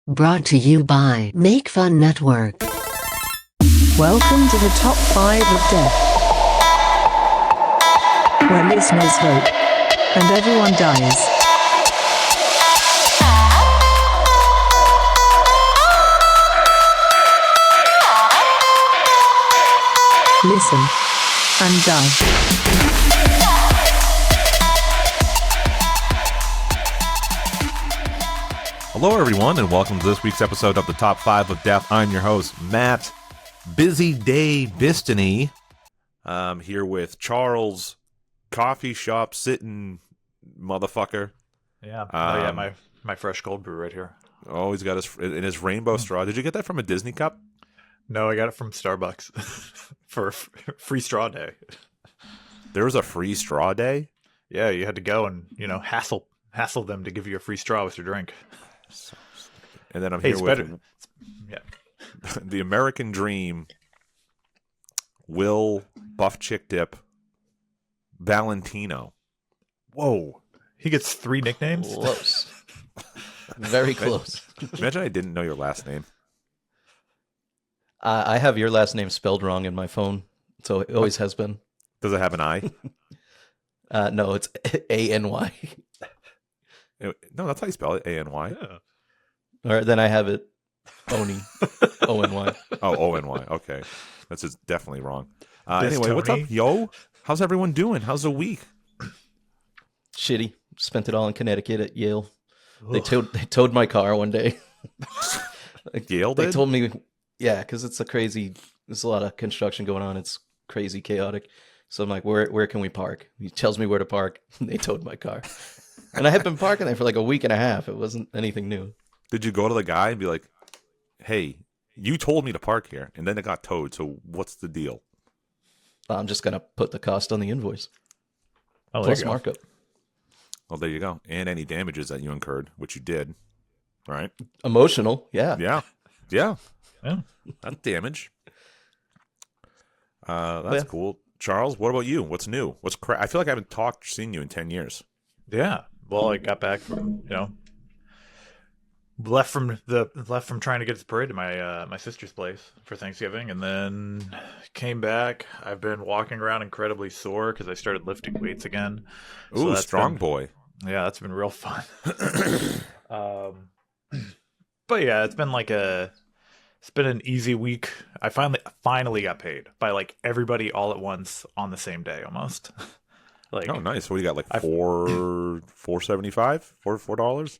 Brought to you by Make Fun Network. Welcome to the top 5 of death, where listeners vote and everyone dies. Listen and die. Hello, everyone, and welcome to this week's episode of the Top 5 of Death. I'm your host, Matt Busy Day Bistany. I'm here with Charles, coffee shop sitting motherfucker. Yeah. My fresh cold brew right here. Oh, he's got his rainbow straw. Did you get that from a Disney cup? No, I got it from Starbucks for free straw day. There was a free straw day? Yeah, you had to go and, hassle them to give you a free straw with your drink. And then I'm here with Yeah. the American Dream, Will Buff Chick Dip Valentino. Whoa. He gets 3 nicknames? Close. Very close. Imagine I didn't know your last name. I have your last name spelled wrong in my phone, so it always has been. Does it have an I? No, it's A-N-Y. No, that's how you spell it, A-N-Y. Yeah. All right, then I have it Oni, O-N-Y. Oh, O-N-Y. Okay. That's just definitely wrong. This Anyway, what's Tony? up, yo? How's everyone doing? How's the week? Shitty. Spent it all in Connecticut at Yale. They towed my car one day. Yale They did? told me, yeah, because there's a lot of construction going on. It's crazy, chaotic. So I'm like, where can we park? He tells me where to park. They towed my car. And I had been parking there for like a week and a half. It wasn't anything new. Did you go to the guy and be like, hey, you told me to park here, and then it got towed, so what's the deal? I'm just going to put the cost on the invoice. Oh, there Plus you go. markup. Well, there you go. And any damages that you incurred, which you did. All right. Emotional, yeah. Yeah. Yeah. That's damage. That's cool. Charles, what about you? What's new? I feel like I haven't seen you in 10 years. Yeah. Well, I got back from, left from trying to get to the parade to my sister's place for Thanksgiving, and then came back. I've been walking around incredibly sore because I started lifting weights again. Ooh, that's strong boy. Yeah, that's been real fun. But yeah, it's been an easy week. I finally got paid by like everybody all at once on the same day almost. Like, Oh, nice. What do you got? Like $4.75? $4?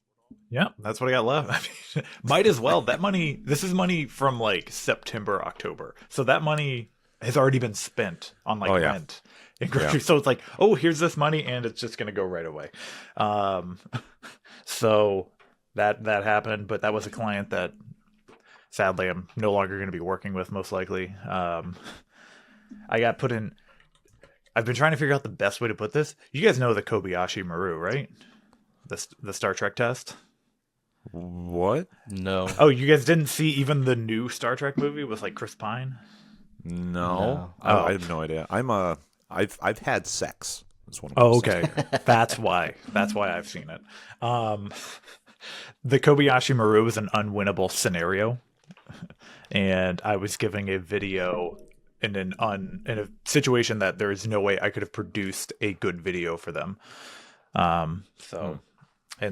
yeah, that's what I got left. I mean, might as well. This is money from like September, October. So that money has already been spent on like rent and groceries. So it's like, oh, here's this money and it's just going to go right away. So that happened, but that was a client that sadly I'm no longer going to be working with, most likely. I got put in. I've been trying to figure out the best way to put this. You guys know the Kobayashi Maru, right? The Star Trek test. What? No. Oh, you guys didn't see even the new Star Trek movie with like Chris Pine? No. Oh. I have no idea. I've had sex. That's one of Oh, those okay. That's why I've seen it. The Kobayashi Maru is an unwinnable scenario, and I was giving a video in a situation that there is no way I could have produced a good video for them. And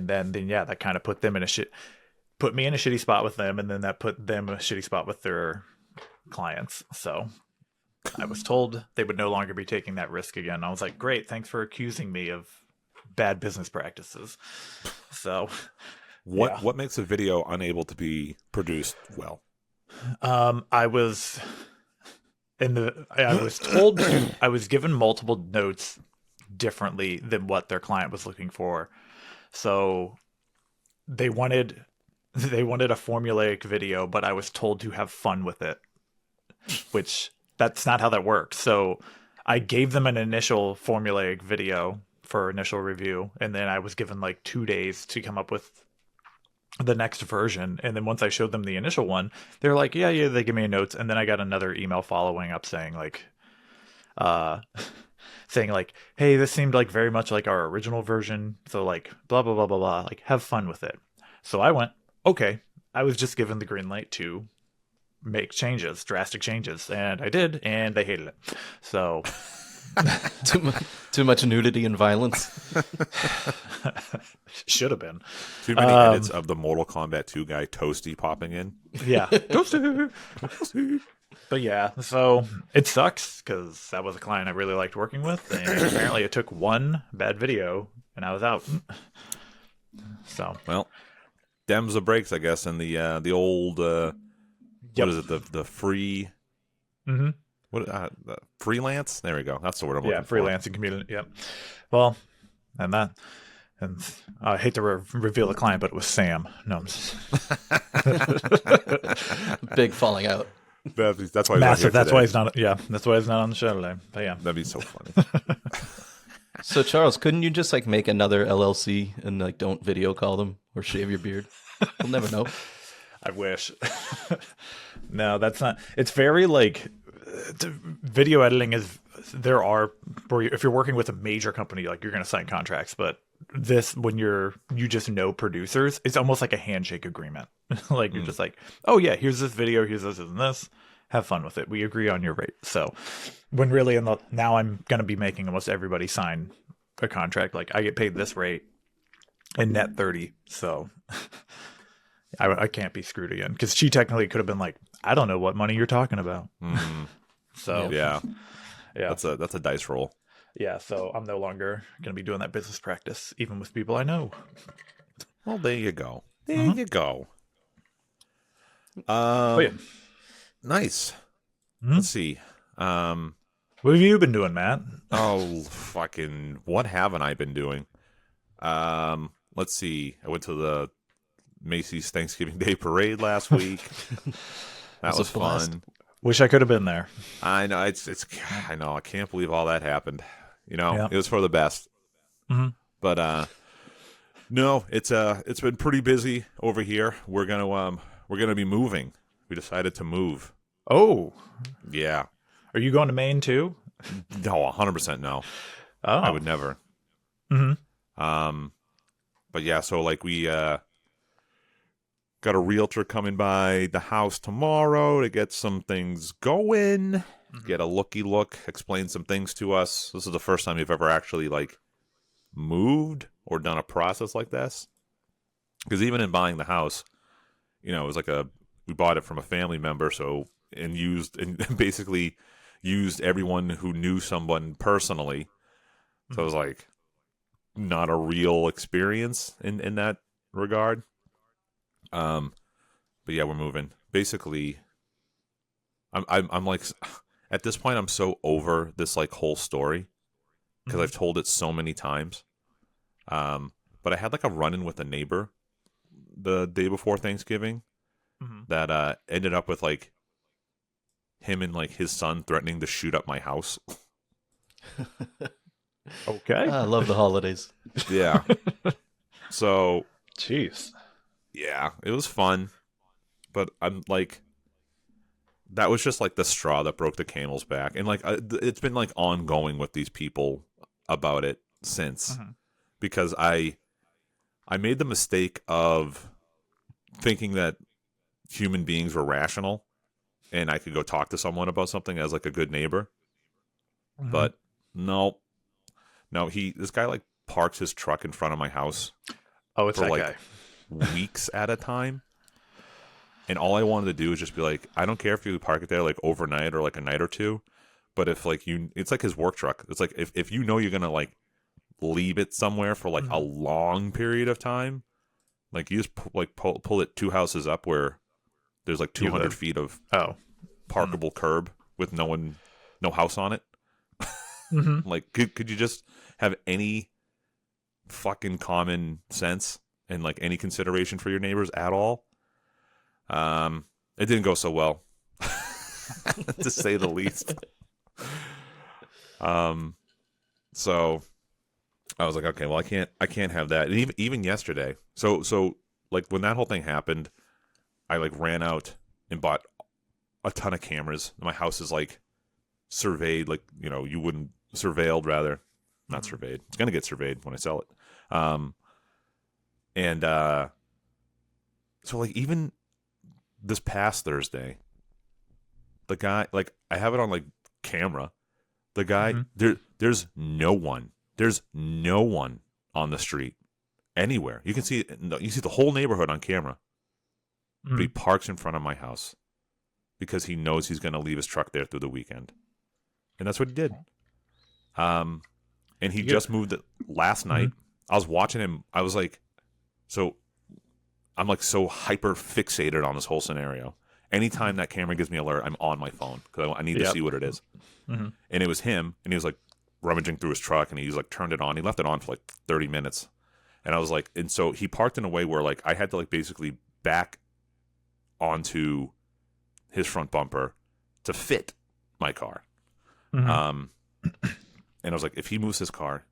then yeah, that kind of put me in a shitty spot with them, and then that put them in a shitty spot with their clients. So I was told they would no longer be taking that risk again. I was like, great, thanks for accusing me of bad business practices. So What makes a video unable to be produced well? I was told I was given multiple notes differently than what their client was looking for. So they wanted a formulaic video, but I was told to have fun with it, which that's not how that worked. So I gave them an initial formulaic video for initial review, and then I was given like 2 days to come up with the next version. And then once I showed them the initial one, they're like, yeah, they give me notes. And then I got another email following up saying like, hey, this seemed like very much like our original version. So like, blah, blah, blah, blah, blah, like have fun with it. So I went, okay, I was just given the green light to make changes, drastic changes, and I did, and they hated it. So Too much nudity and violence. should have been. Too many edits of the Mortal Kombat 2 guy Toasty popping in. Yeah. Toasty. But yeah, so it sucks because that was a client I really liked working with, and apparently it took one bad video and I was out. So Well, dems the breaks, I guess, in the old what is it, the free what the freelance? There we go. That's the word I'm looking for. freelancing community. Yep. Well, and I hate to reveal the client, but it was Sam. No, I'm just... Big falling out. That's why he's not here massive. That's today. why he's not. Yeah, that's why he's not on the show today. But yeah, That'd be so funny. So Charles, couldn't you just like make another LLC and like don't video call them or shave your beard? We'll never know. I wish. No, that's not. It's very like video editing is. There are if you're working with a major company, like you're going to sign contracts, but this when you just know producers, it's almost like a handshake agreement. Like you're just like, oh yeah, here's this video, here's this and this. Have fun with it. We agree on your rate. So when really now I'm going to be making almost everybody sign a contract. Like I get paid this rate and net 30. So I can't be screwed again because she technically could have been like, I don't know what money you're talking about. So Yeah. yeah, That's a dice roll. yeah. So I'm no longer going to be doing that business practice, even with people I know. Well, there you go. There you go. Oh yeah. Nice. Let's see. What have you been doing, Matt? Oh, fucking, what haven't I been doing? Let's see. I went to the Macy's Thanksgiving Day Parade last week. That was fun. Wish I could have been there. I know I know. I can't believe all that happened. You know, Yeah. it was for the best. But no, it's been pretty busy over here. We're gonna be moving. We decided to move. Oh, Yeah. are you going to Maine too? No, 100% no. Oh, I would never. But yeah, so like we got a realtor coming by the house tomorrow to get some things going, get a looky look, explain some things to us. This is the first time we've ever actually like moved or done a process like this. Because even in buying the house, you know, it was like we bought it from a family member, and basically used everyone who knew someone personally. So it was like not a real experience in that regard. But yeah, we're moving. Basically, I'm like, at this point, I'm so over this like whole story because I've told it so many times. But I had like a run-in with a neighbor the day before Thanksgiving that ended up with like him and like his son threatening to shoot up my house. okay. I love the holidays. Yeah. So Jeez. yeah, it was fun, but I'm like, that was just like the straw that broke the camel's back, and like it's been like ongoing with these people about it since, because I made the mistake of thinking that human beings were rational, and I could go talk to someone about something as like a good neighbor, but no, this guy like parks his truck in front of my house Oh, it's for that like guy. weeks at a time. And all I wanted to do is just be like, I don't care if you park it there like overnight or like a night or two, but if like it's like his work truck. It's like if you know you're gonna like leave it somewhere for like a long period of time, like you just pull it 2 houses up where there's like 200 feet of parkable curb with no house on it. Like could you just have any fucking common sense and like any consideration for your neighbors at all? It didn't go so well, to say the least. So I was like, okay, well, I can't have that. And even yesterday, so like when that whole thing happened, I like ran out and bought a ton of cameras. My house is like surveyed, like, you know, you wouldn't surveilled rather, not surveyed. It's gonna get surveyed when I sell it. So like even this past Thursday, the guy, like, I have it on like camera. The guy, there's no one. There's no one on the street anywhere. You can see the whole neighborhood on camera. But he parks in front of my house because he knows he's going to leave his truck there through the weekend, and that's what he did. And he just moved it last night. I was watching him. I was like, I'm like so hyper fixated on this whole scenario. Anytime that camera gives me an alert, I'm on my phone because I need to see what it is. And it was him, and he was like rummaging through his truck, and he was like turned it on. He left it on for like 30 minutes, and I was like, and so he parked in a way where like I had to like basically back onto his front bumper to fit my car. And I was like, if he moves his car,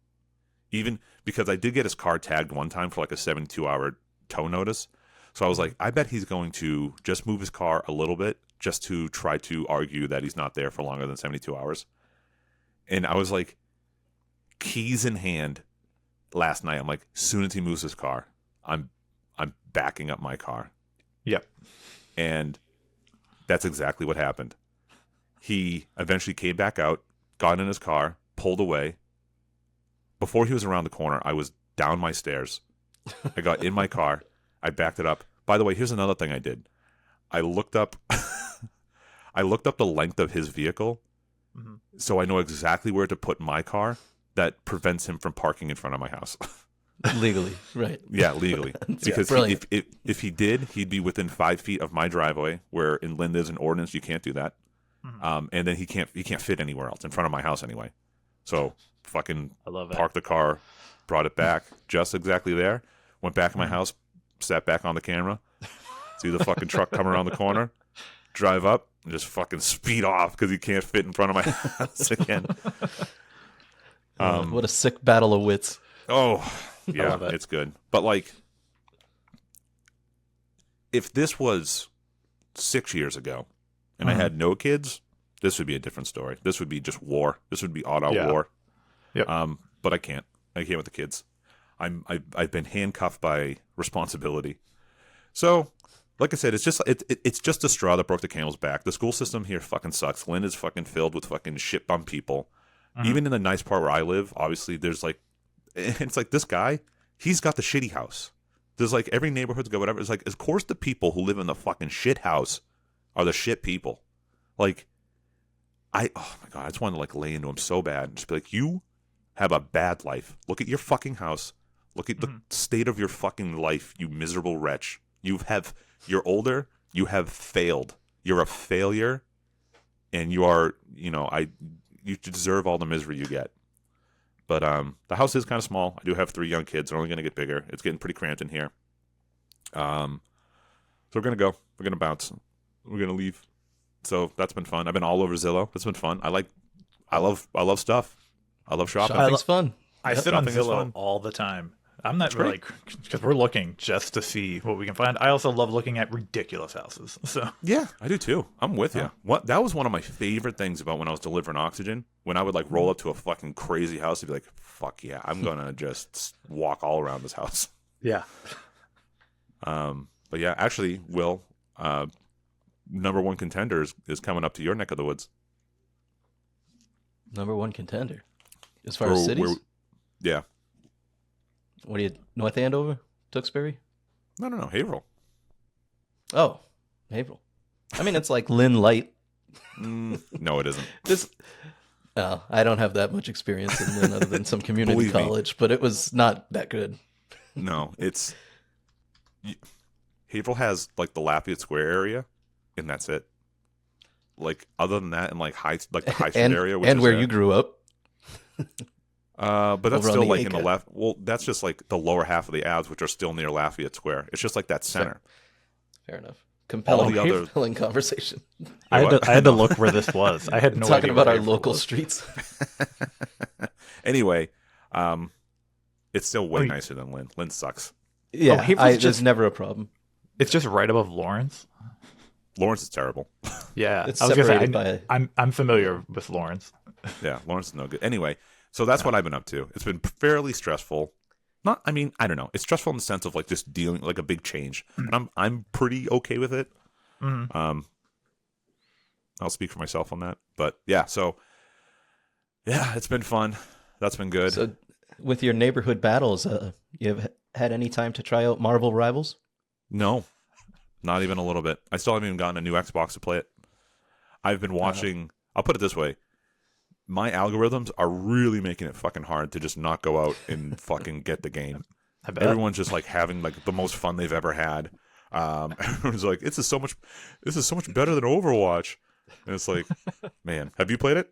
even because I did get his car tagged one time for like a 72-hour tow notice. So I was like, I bet he's going to just move his car a little bit just to try to argue that he's not there for longer than 72 hours. And I was like, keys in hand last night. I'm like, as soon as he moves his car, I'm backing up my car. Yep. And that's exactly what happened. He eventually came back out, got in his car, pulled away. Before he was around the corner, I was down my stairs. I got in my car. I backed it up. By the way, here's another thing I did. I looked up the length of his vehicle so I know exactly where to put my car that prevents him from parking in front of my house. Legally, right? Yeah, legally. Because if he did, he'd be within 5 feet of my driveway, where in Lynn there's an ordinance you can't do that. And then he can't fit anywhere else in front of my house anyway. So fucking parked the car, brought it back just exactly there, went back in my house, sat back on the camera, see the fucking truck come around the corner, drive up, and just fucking speed off because he can't fit in front of my house again. What a sick battle of wits. Oh, yeah, it's good. But like, if this was 6 years ago and I had no kids, this would be a different story. This would be just war. This would be all-out war. Yep. But I can't. I can't with the kids. I've been handcuffed by responsibility. So, like I said, it's just a straw that broke the camel's back. The school system here fucking sucks. Lynn is fucking filled with fucking shit bum people. Even in the nice part where I live, obviously there's like, it's like this guy, he's got the shitty house. There's like every neighborhood's got whatever. It's like, of course the people who live in the fucking shit house are the shit people. Like, oh my God, I just want to like lay into him so bad and just be like, you have a bad life. Look at your fucking house. Look at the state of your fucking life, you miserable wretch. You're older, you have failed. You're a failure, and you are, you deserve all the misery you get. But the house is kind of small. I do have 3 young kids. They're only going to get bigger. It's getting pretty cramped in here. So we're going to go. We're going to bounce. We're going to leave. So that's been fun. I've been all over Zillow. That's been fun. I love stuff. I love shopping. Shopping's fun. I sit on Shopping is Zillow fun. all the time. I'm not really, because we're looking just to see what we can find. I also love looking at ridiculous houses. So Yeah, I do too. I'm with you. That was one of my favorite things about when I was delivering oxygen. When I would like roll up to a fucking crazy house and be like, fuck yeah, I'm going to just walk all around this house. yeah. But yeah, actually, Will, number one contender is coming up to your neck of the woods. Number one contender. As far as cities? Yeah. What are you, North Andover? Tewksbury? No, Haverhill. Oh, Haverhill. I mean, it's like Lynn Light. No, it isn't. I don't have that much experience in Lynn other than some community Believe me. college, but it was not that good. No, Haverhill has like the Lafayette Square area, and that's it. Like other than that, and like the High Street area, which and is where you grew up. But that's Over on still the like in the Acre. left. Well, that's just like the lower half of the Avs, which are still near Lafayette Square. It's just like that center. Fair enough. All the Compelling conversation. I had to look where this was. I had no Talking idea about where our Haverhill local was. streets. Anyway, it's still way nicer than Lynn. Lynn sucks. Yeah, Haverhill's there's just- never a problem. It's just right above Lawrence. Lawrence is terrible. Yeah, It's I was gonna say separated by- I'm familiar with Lawrence. Yeah, Lawrence is no good. Anyway, so that's what I've been up to. It's been fairly stressful. I don't know. It's stressful in the sense of like just dealing like a big change, and I'm pretty okay with it. Mhm. I'll speak for myself on that. But yeah, so yeah, it's been fun. That's been good. So, with your neighborhood battles, you have had any time to try out Marvel Rivals? No, not even a little bit. I still haven't even gotten a new Xbox to play it. I've been watching. I'll put it this way: my algorithms are really making it fucking hard to just not go out and fucking get the game. I bet. Everyone's just like having like the most fun they've ever had. Everyone's like, this is so much better than Overwatch. And it's like, man, have you played it?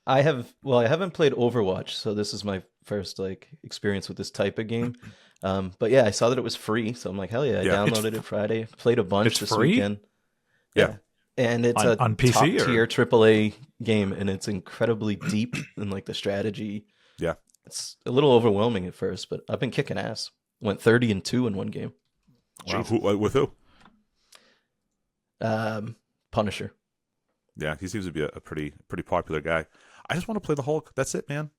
I have. Well, I haven't played Overwatch, so this is my first like experience with this type of game. But yeah, I saw that it was free, so I'm like, hell yeah! I Yeah. downloaded it Friday, played a bunch It's this free? weekend. Yeah. And it's On PC top or- tier AAA game, and it's incredibly deep in like the strategy. Yeah. It's a little overwhelming at first, but I've been kicking ass. Went 30-2 in one game. Wow. With who? Punisher. Yeah, he seems to be a pretty popular guy. I just want to play the Hulk. That's it, man.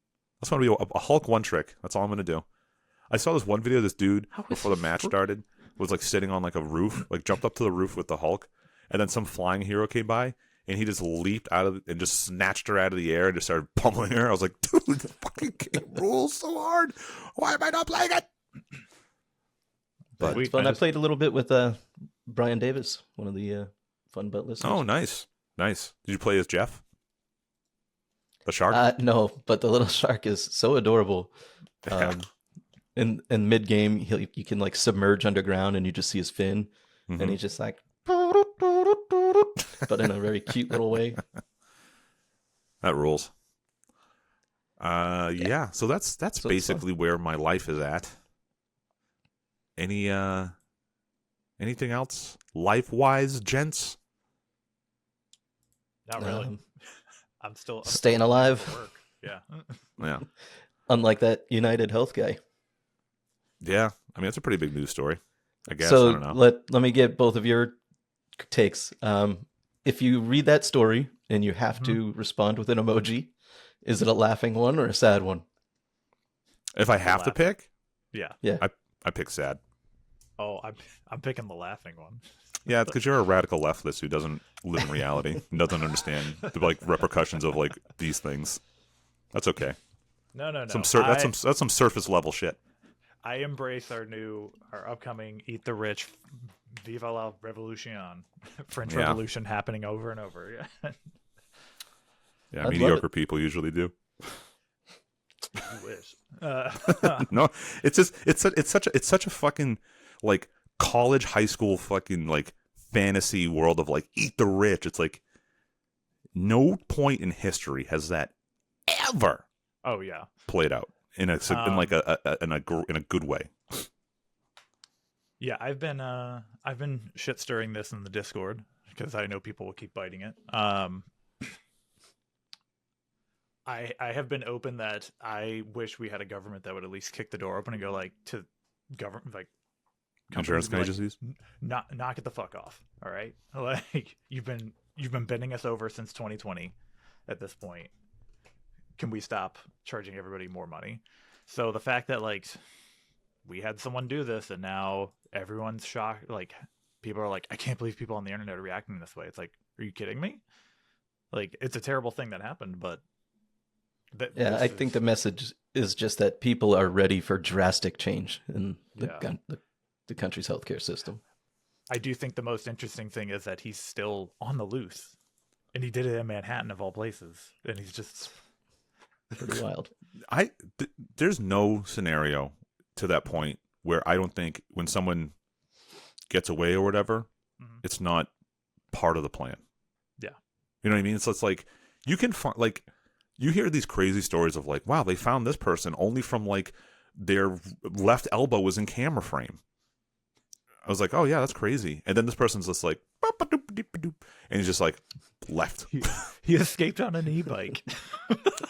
I just want to be a Hulk one trick. That's all I'm going to do. I saw this one video of this dude before the match started was like sitting on like a roof, like jumped up to the roof with the Hulk, and then some flying hero came by and he just leaped out of and just snatched her out of the air and just started pummeling her. I was like, dude, the fucking game rules so hard. Why am I not playing it? But It's fun. I played a little bit with Brian Davis, one of the FunButt listeners. oh, nice. Did you play as Jeff, the shark? No, but the little shark is so adorable. In mid game, you can like submerge underground, and you just see his fin, and he's just like, but in a very cute little way. That rules. Yeah. So that's So it's basically where my life is at. Anything else life wise, gents? Not really. I'm still Staying alive, work. Yeah. Yeah. unlike that United Health guy. Yeah. I mean, it's a pretty big news story. I guess. So I don't know. let me get both of your takes. If you read that story and you have to respond with an emoji, is it a laughing one or a sad one? If I have to pick, Yeah. Yeah. I pick sad. Oh, I'm picking the laughing one. Yeah, it's because you're a radical leftist who doesn't live in reality and doesn't understand the like repercussions of like these things. That's okay. No. That's some surface level shit. I embrace our upcoming Eat the Rich, Viva la Revolution, French Yeah. Revolution happening over and over. Yeah. Yeah, I'd love mediocre it. people usually do. You wish. No, it's such a fucking like college, high school fucking like fantasy world of like eat the rich. It's like no point in history has that ever Oh yeah. played out in a good way. Yeah, I've been shit stirring this in the Discord because I know people will keep biting it. I have been open that I wish we had a government that would at least kick the door open and go like to government like Insurance companies and be agencies. like, knock it the fuck off. All right, like you've been bending us over since 2020. At this point, can we stop charging everybody more money? So the fact that like we had someone do this and now everyone's shocked, like people are like, I can't believe people on the internet are reacting this way. It's like, are you kidding me? Like it's a terrible thing that happened, but Yeah, I think the message is just that people are ready for drastic change in the country's healthcare system. I do think the most interesting thing is that he's still on the loose, and he did it in Manhattan of all places, and he's just Pretty wild. There's no scenario to that point where I don't think when someone gets away or whatever, it's not part of the plan. Yeah. You know what I mean? So it's like you can find like you hear these crazy stories of like, wow, they found this person only from like their left elbow was in camera frame. I was like, oh yeah, that's crazy. And then this person's just like, and he's just like left. He escaped on an e-bike.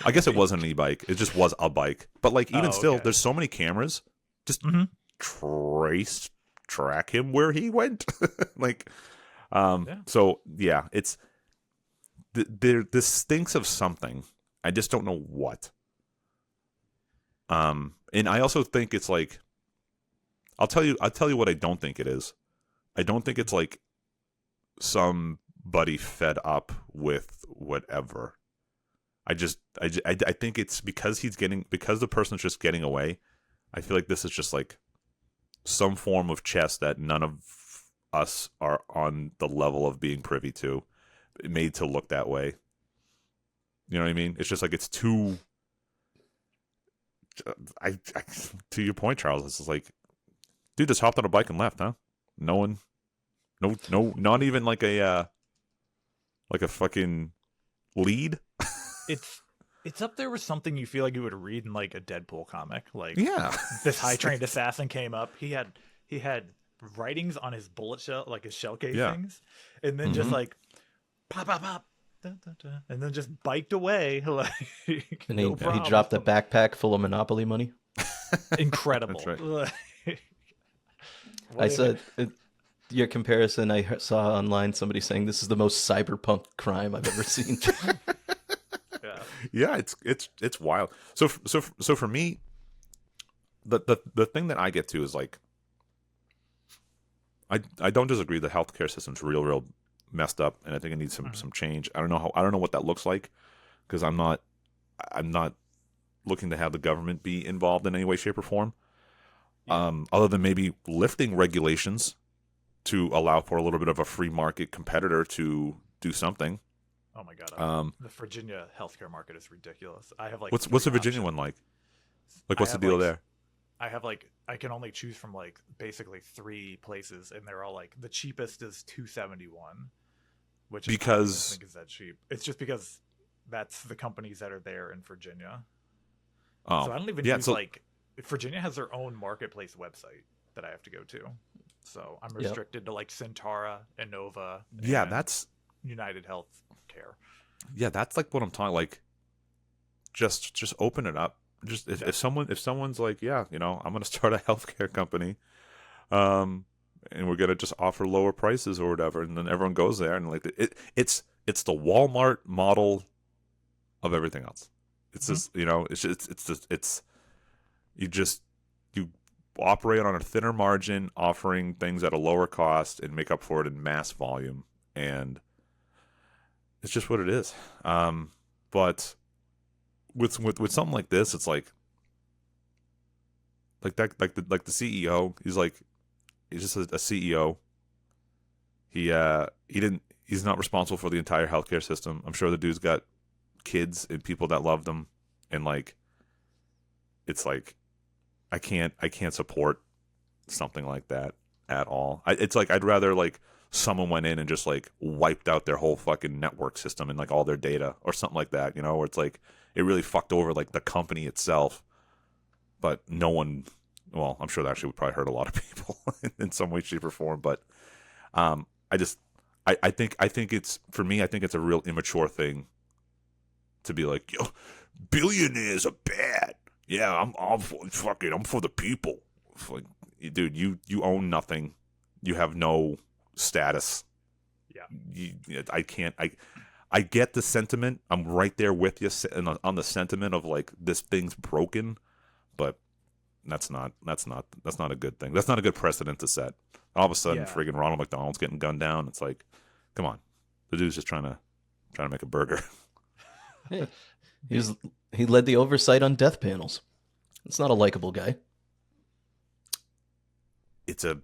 I guess it wasn't an e-bike. It just was a bike. But like even still, okay. there's so many cameras. Just track him where he went. Like, so yeah, it's this stinks of something. I just don't know what. And I also think it's like, I'll tell you what I don't think it is. I don't think it's like somebody fed up with whatever. I think it's because the person's just getting away. I feel like this is just like some form of chess that none of us are on the level of being privy to, made to look that way. You know what I mean? It's just like it's too. To your point, Charles, it's just like, dude, just hopped on a bike and left, huh? No one, no, not even like a fucking lead. It's up there with something you feel like you would read in like a Deadpool comic. Like, Yeah, this high trained assassin came up. He had writings on his bullet shell, like his shell casings, and then just like pop, pop, pop, da, da, da, and then just biked away. Like, And no he problem. dropped a backpack full of Monopoly money. Incredible. That's right. I said your comparison. I saw online somebody saying this is the most cyberpunk crime I've ever seen. Yeah, it's wild. So for me, the thing that I get to is like, I don't disagree. The healthcare system's real messed up, and I think it needs some change. I don't know what that looks like, because I'm not looking to have the government be involved in any way, shape, or form. Other than maybe lifting regulations to allow for a little bit of a free market competitor to do something. Oh my god! The Virginia healthcare market is ridiculous. I have like what's the Virginia one like? Like, what's the deal there? I have like I can only choose from like basically 3 places, and they're all like the cheapest is $271, which I don't think is that cheap. It's just because that's the companies that are there in Virginia. Oh, so I don't even use like Virginia has their own marketplace website that I have to go to. So I'm restricted to like Centara, Innova. Yeah, and that's United Health Care. Yeah, that's like what I'm talking. Like, just open it up. Just if someone's like, yeah, you know, I'm gonna start a healthcare company, and we're gonna just offer lower prices or whatever, and then everyone goes there, and like it's the Walmart model of everything else. It's just, you know, you operate on a thinner margin, offering things at a lower cost, and make up for it in mass volume, and it's just what it is. But with something like this, it's like the CEO. He's just a CEO. He's not responsible for the entire healthcare system. I'm sure the dude's got kids and people that love them, and like, it's like, I can't support something like that at all. It's like, I'd rather like someone went in and just like wiped out their whole fucking network system and like all their data or something like that, you know, where it's like it really fucked over like the company itself. But no one, well, I'm sure that actually would probably hurt a lot of people in some way, shape, or form. But I think it's, for me, I think it's a real immature thing to be like, yo, billionaires are bad. Yeah, I'm for the people. Like, dude, you own nothing. You have no status. Yeah. I get the sentiment. I'm right there with you on the sentiment of like, this thing's broken, but that's not a good thing. That's not a good precedent to set. All of a sudden, friggin' Ronald McDonald's getting gunned down. It's like, come on, the dude's just trying to make a burger. Hey, he led the oversight on death panels. It's not a likable guy. It's a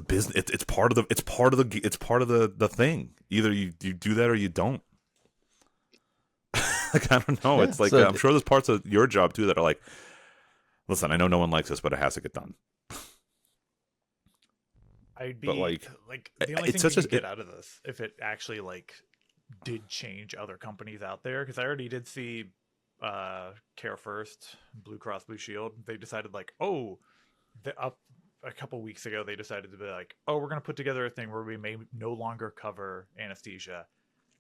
business. It's part of the thing. Either you do that or you don't. Like, I don't know. It's like, I'm sure there's parts of your job too that are like, listen, I know no one likes this, but it has to get done. I'd be but like the only thing you could get out of this, if it actually like did change other companies out there, because I already did see Care First, Blue Cross Blue Shield. They decided like, a couple weeks ago, they decided to be like, we're going to put together a thing where we may no longer cover anesthesia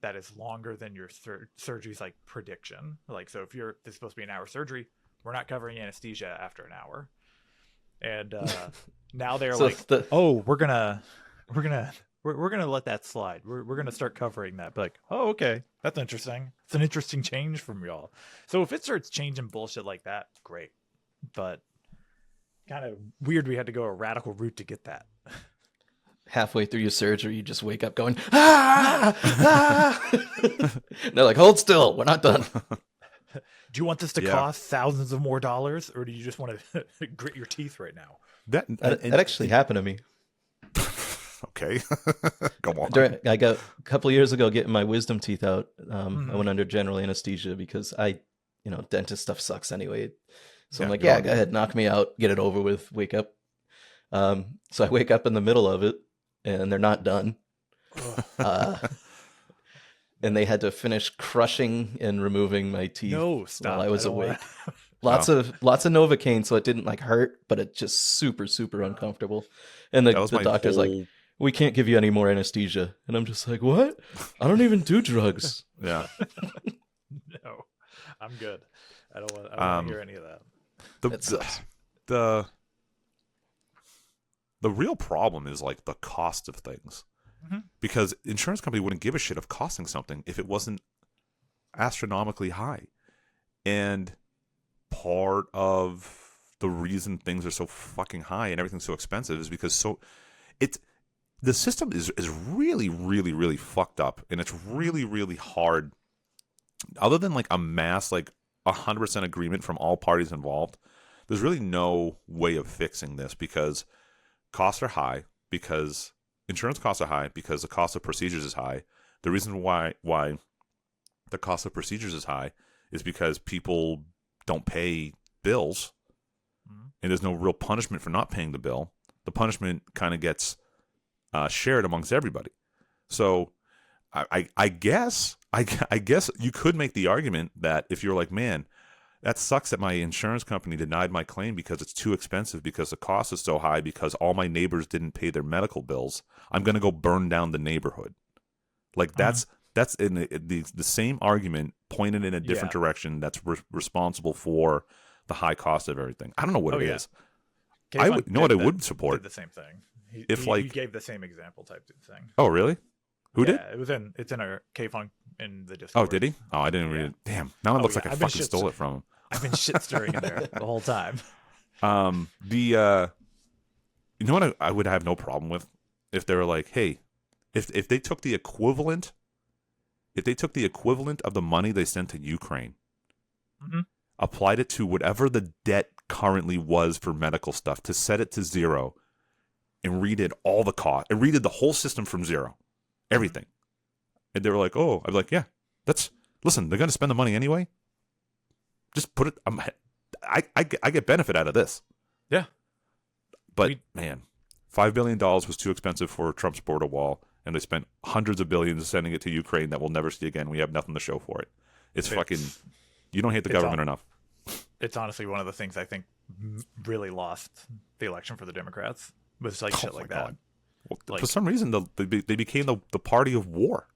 that is longer than your surgery's like prediction. Like, so if this is supposed to be an hour surgery, we're not covering anesthesia after an hour. And now they're like, we're gonna let that slide. We're gonna start covering that. But like, okay, that's interesting. It's an interesting change from y'all. So if it starts changing bullshit like that, great. But kind of weird we had to go a radical route to get that. halfway through your surgery, you just wake up going, ah, ah. And they're like, hold still, we're not done. Do you want this to cost thousands of more dollars, or do you just want to grit your teeth right now? That actually happened to me. Okay. Go on. I got a couple of years ago getting my wisdom teeth out. I went under general anesthesia because dentist stuff sucks anyway. So I'm like, go ahead, knock me out, get it over with, wake up. So I wake up in the middle of it, and they're not done. And they had to finish crushing and removing my teeth while I was awake. Lots of Novocaine, so it didn't like hurt, but it just super, super uncomfortable. And the doctor's like, we can't give you any more anesthesia. And I'm just like, what? I don't even do drugs. Yeah. No, I'm good. I don't want to hear any of that. That sucks. The real problem is like the cost of things. Mm-hmm. Because insurance company wouldn't give a shit of costing something if it wasn't astronomically high. And part of the reason things are so fucking high and everything's so expensive is because the system is really, really, really fucked up, and it's really, really hard. Other than like a mass, like 100% agreement from all parties involved, there's really no way of fixing this because costs are high, because insurance costs are high, because the cost of procedures is high. The reason why the cost of procedures is high is because people don't pay bills, and there's no real punishment for not paying the bill. The punishment kind of gets shared amongst everybody. So I guess you could make the argument that if you're like, man, that sucks that my insurance company denied my claim because it's too expensive, because the cost is so high, because all my neighbors didn't pay their medical bills, I'm going to go burn down the neighborhood. Like that's in the same argument pointed in a different direction that's responsible for the high cost of everything. I don't know what it is. I would know what I would support. Did the same thing. He gave the same example type thing. Oh, really? Who did? It's in our K-Funk in the Discord. Oh, did he? Oh, I didn't read it. Damn. Now it looks like I fucking stole it from him. I've been shit stirring in there the whole time. You know what I would have no problem with if they were like, hey, if they took the equivalent of the money they sent to Ukraine, applied it to whatever the debt currently was for medical stuff, to set it to zero, and redid all the cost, and redid the whole system from zero, everything. And they were like, oh, I'd be like, yeah, listen, they're going to spend the money anyway. Just put it, I get benefit out of this. Yeah. But man, $5 billion was too expensive for Trump's border wall, and they spent hundreds of billions sending it to Ukraine that we'll never see again. We have nothing to show for it. It's fucking, you don't hate the government enough. It's honestly one of the things I think really lost the election for the Democrats, was like shit like that. Well, for some reason, they became the party of war.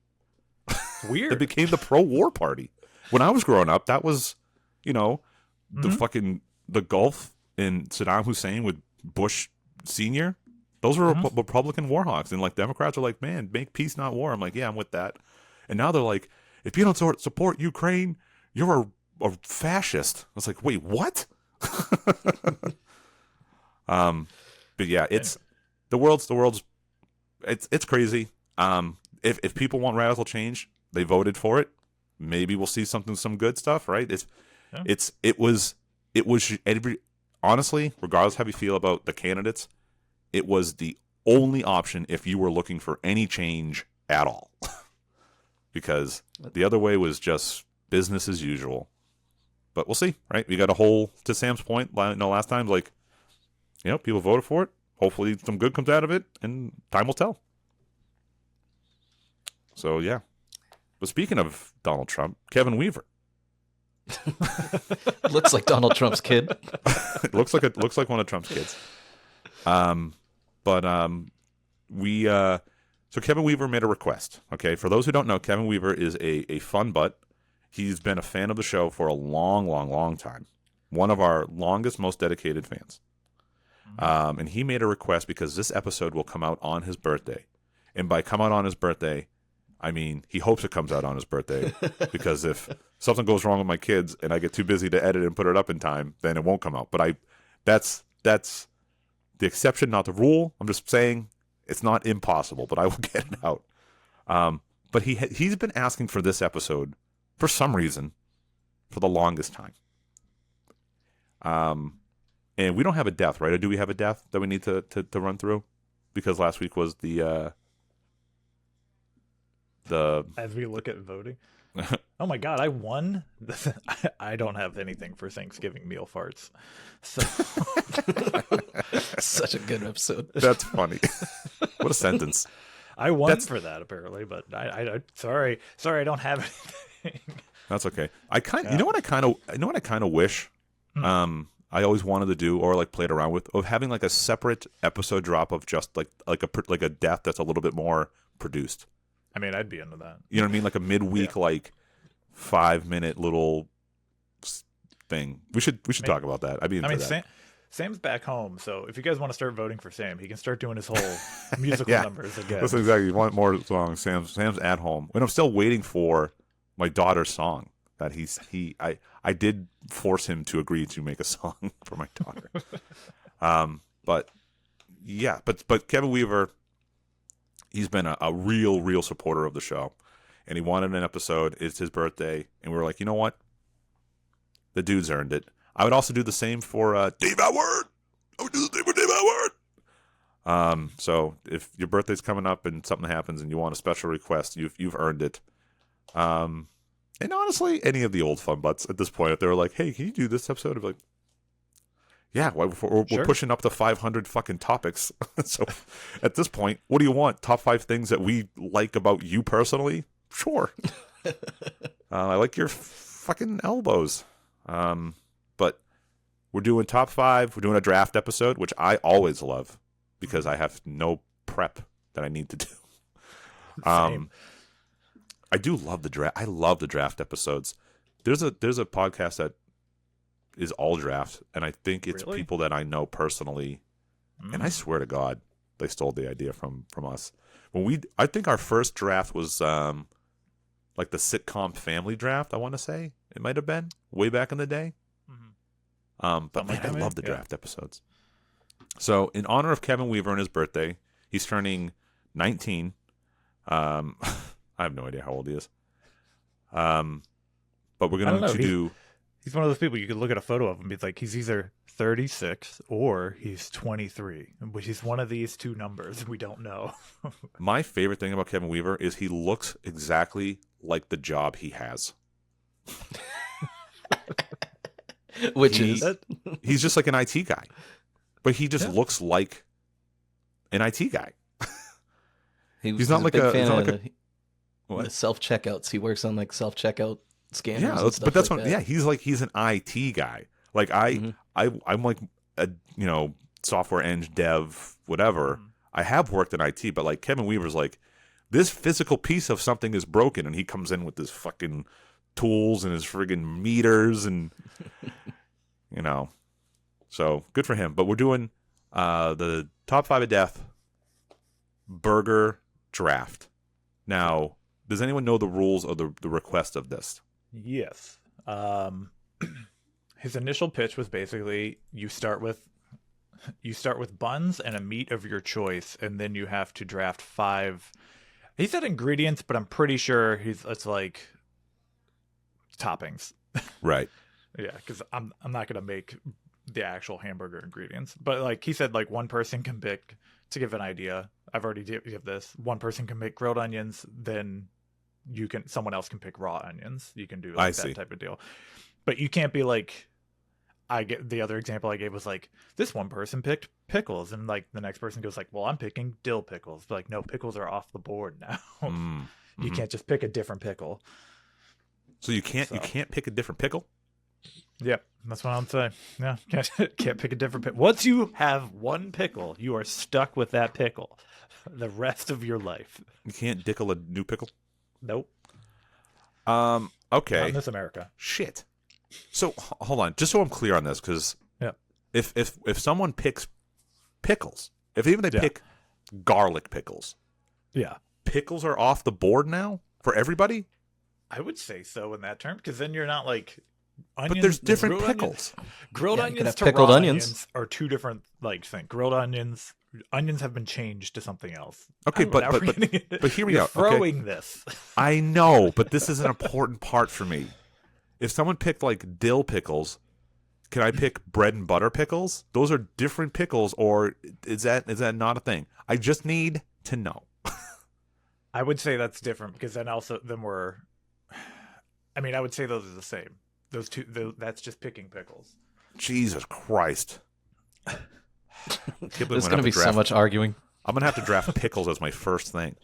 Weird. They became the pro-war party. When I was growing up, that was, the fucking, the Gulf and Saddam Hussein with Bush Sr., those were Republican war hawks. And like Democrats are like, man, make peace, not war. I'm like, yeah, I'm with that. And now they're like, if you don't support Ukraine, you're a fascist. I was like, wait, what? But yeah, it's the world's it's crazy. If people want radical change, they voted for it. Maybe we'll see some good stuff, right? Honestly, regardless how you feel about the candidates, it was the only option if you were looking for any change at all. Because the other way was just business as usual. But we'll see, right? We got to Sam's point, last time, like, people voted for it. Hopefully some good comes out of it, and time will tell. So, yeah. But speaking of Donald Trump, Kevin Weaver. Looks like Donald Trump's kid. It looks like one of Trump's kids. So Kevin Weaver made a request. Okay, for those who don't know, Kevin Weaver is a fun butt. He's been a fan of the show for a long, long, long time. One of our longest, most dedicated fans. And he made a request because this episode will come out on his birthday. And by come out on his birthday, I mean he hopes it comes out on his birthday. Because if something goes wrong with my kids and I get too busy to edit and put it up in time, then it won't come out. But that's the exception, not the rule. I'm just saying It's not impossible, but I will get it out. But he's been asking for this episode for some reason for the longest time. And we don't have a death, right? Or do we have a death that we need to run through? Because last week was the As we look at voting. Oh my god, I won. I don't have anything for Thanksgiving meal farts. So Such a good episode. That's funny. What a sentence. I won for that apparently, but I sorry I don't have anything. That's okay. You know what I kind of wish I always wanted to do, or like played around with, of having like a separate episode drop of just like a death that's a little bit more produced. I mean, I'd be into that. You know what I mean? Like a midweek, like 5-minute little thing. We should talk about that. I'd be into that. Sam's back home, so if you guys want to start voting for Sam, he can start doing his whole musical numbers again. That's exactly. You want more songs? Sam's at home, and I'm still waiting for my daughter's song. That I did force him to agree to make a song for my daughter. But Kevin Weaver, he's been a real supporter of the show, and he wanted an episode. It's his birthday, and we were like, you know what? The dude's earned it. I would also do the same for Dave Atwood. I would do the same for Dave Atwood. So if your birthday's coming up and something happens and you want a special request, you've earned it. And honestly, any of the old FunButts at this point, if they were like, hey, can you do this episode? I'd be like, yeah, we're pushing up to 500 fucking topics. So at this point, what do you want? Top 5 things that we like about you personally? Sure. I like your fucking elbows. But we're doing top 5. We're doing a draft episode, which I always love because I have no prep that I need to do. Same. I do love the draft. I love the draft episodes. There's a podcast that is all draft, and I think it's people that I know personally. And I swear to God, they stole the idea from us. I think our first draft was like the sitcom family draft. I want to say it might have been way back in the day. But man, I love the draft episodes. So in honor of Kevin Weaver and his birthday, he's turning 19. I have no idea how old he is. But we're going to do... He's one of those people you could look at a photo of him and be like, he's either 36 or he's 23, which is one of these two numbers. We don't know. My favorite thing about Kevin Weaver is he looks exactly like the job he has. He's just like an IT guy. But he just looks like an IT guy. He's not like a... The self-checkouts. He works on like self-checkout scanners. Yeah, and stuff but that's like what. that. Yeah, he's an IT guy. Like I'm like a software eng dev whatever. I have worked in IT, but like Kevin Weaver's like, this physical piece of something is broken, and he comes in with his fucking tools and his friggin' meters and So good for him. But we're doing the top 5 of death burger draft now. Does anyone know the rules of the request of this? Yes. His initial pitch was basically you start with buns and a meat of your choice, and then you have to draft 5. He said ingredients, but I'm pretty sure it's like toppings. Right. Yeah, because I'm not gonna make the actual hamburger ingredients, but like he said, like one person can pick. To give an idea, I've already give this. One person can make grilled onions, then someone else can pick raw onions. You can do like that type of deal. But you can't be like, the other example I gave was like, this one person picked pickles, and like the next person goes like, well, I'm picking dill pickles. But like, no, pickles are off the board now. You can't just pick a different pickle. So you can't pick a different pickle? Yep, that's what I'm saying. Yeah, can't pick a different pickle. Once you have one pickle, you are stuck with that pickle the rest of your life. You can't dickle a new pickle? Nope. Okay. Not in this America. Shit. So hold on, just so I'm clear on this, because if someone picks pickles, if even they pick garlic pickles, pickles are off the board now for everybody? I would say so in that term, because then you're not like onions. But there's different pickles. Grilled onions to pickled raw onions are two different like things. Grilled onions onions have been changed to something else. Okay, Now we're getting into- but here we You're go. Okay. Throwing this. I know, but this is an important part for me. If someone picked like dill pickles, can I pick bread and butter pickles? Those are different pickles, or is that not a thing? I just need to know. I would say that's different because then we're. I mean, I would say those are the same. Those two. That's just picking pickles. Jesus Christ! There's going to be so much arguing. I'm gonna have to draft pickles as my first thing.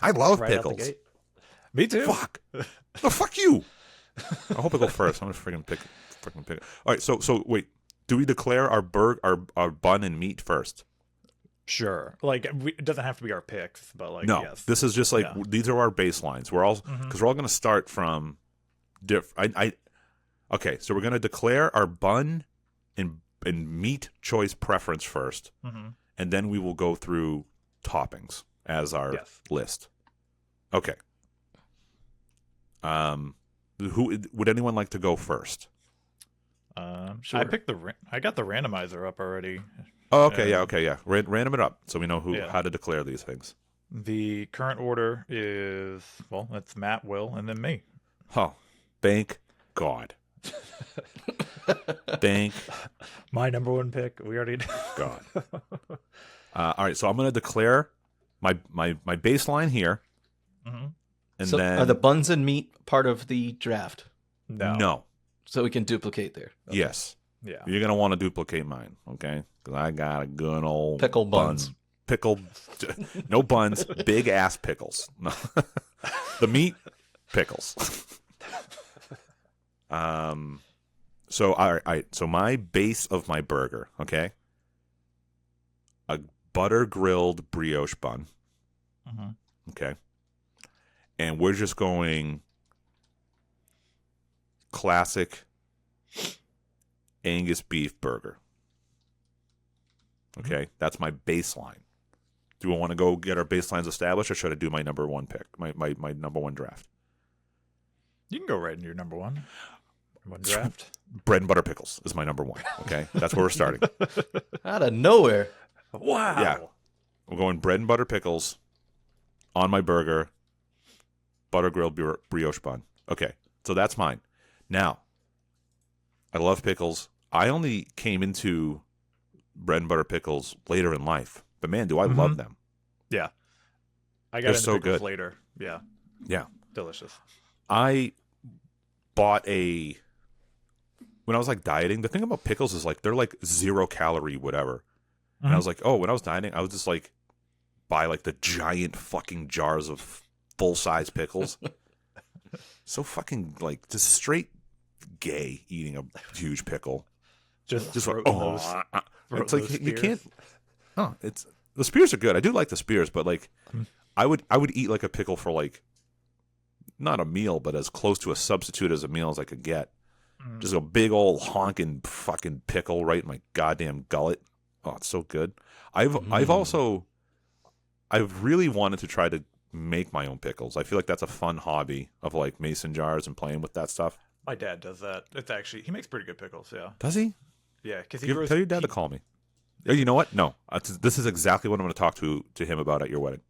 I love Right out the pickles. gate. Me too. Fuck. No, fuck you. I hope I go first. I'm gonna freaking pick. All right. So wait. Do we declare our bun and meat first? Sure. Like it doesn't have to be our picks, but like No. yes. This is just like these are our baselines. We're all because we're all gonna start from Okay. So we're gonna declare our bun and meat choice preference first, and then we will go through toppings as our list. Okay. Who would anyone like to go first? Sure. I got the randomizer up already. Oh, okay, yeah. Random it up so we know how to declare these things. The current order is it's Matt, Will, and then me. Oh, thank God. Thank My number one pick. We already did. God. All right, so I'm going to declare my baseline here, and So then are the buns and meat part of the draft? no. So we can duplicate there. Okay. Yes. Yeah. You're going to want to duplicate mine, okay? Because I got a good old Pickle buns. Pickle, no buns, big ass pickles. No. The meat pickles. So all right. So my base of my burger, okay, a butter grilled brioche bun, okay, and we're just going classic Angus beef burger. Okay, that's my baseline. Do we want to go get our baselines established, or should I do my number one pick, my number one draft? You can go right into your number one draft. Bread and butter pickles is my number one. Okay, that's where we're starting. Out of nowhere. Wow. Yeah, we're going bread and butter pickles on my burger, butter grilled brioche bun. Okay, so that's mine. Now, I love pickles. I only came into bread and butter pickles later in life, but man, do I love them. Yeah. I got They're into so pickles good. later. Yeah. Yeah. Delicious. I bought when I was like dieting, the thing about pickles is like they're like 0 calorie whatever. And I was like, when I was dieting, I would just like buy like the giant fucking jars of full size pickles. So fucking like just straight gay eating a huge pickle. Just like it's like you can't. Oh, it's the spears are good. I do like the spears, but like I would eat like a pickle for like not a meal, but as close to a substitute as a meal as I could get. Just a big old honking fucking pickle right in my goddamn gullet. Oh, it's so good. I've really wanted to try to make my own pickles. I feel like that's a fun hobby of like mason jars and playing with that stuff. My dad does that. It's actually he makes pretty good pickles. Yeah. Does he? Yeah, because Tell your dad to call me. Oh, you know what? No, this is exactly what I'm going to talk to him about at your wedding.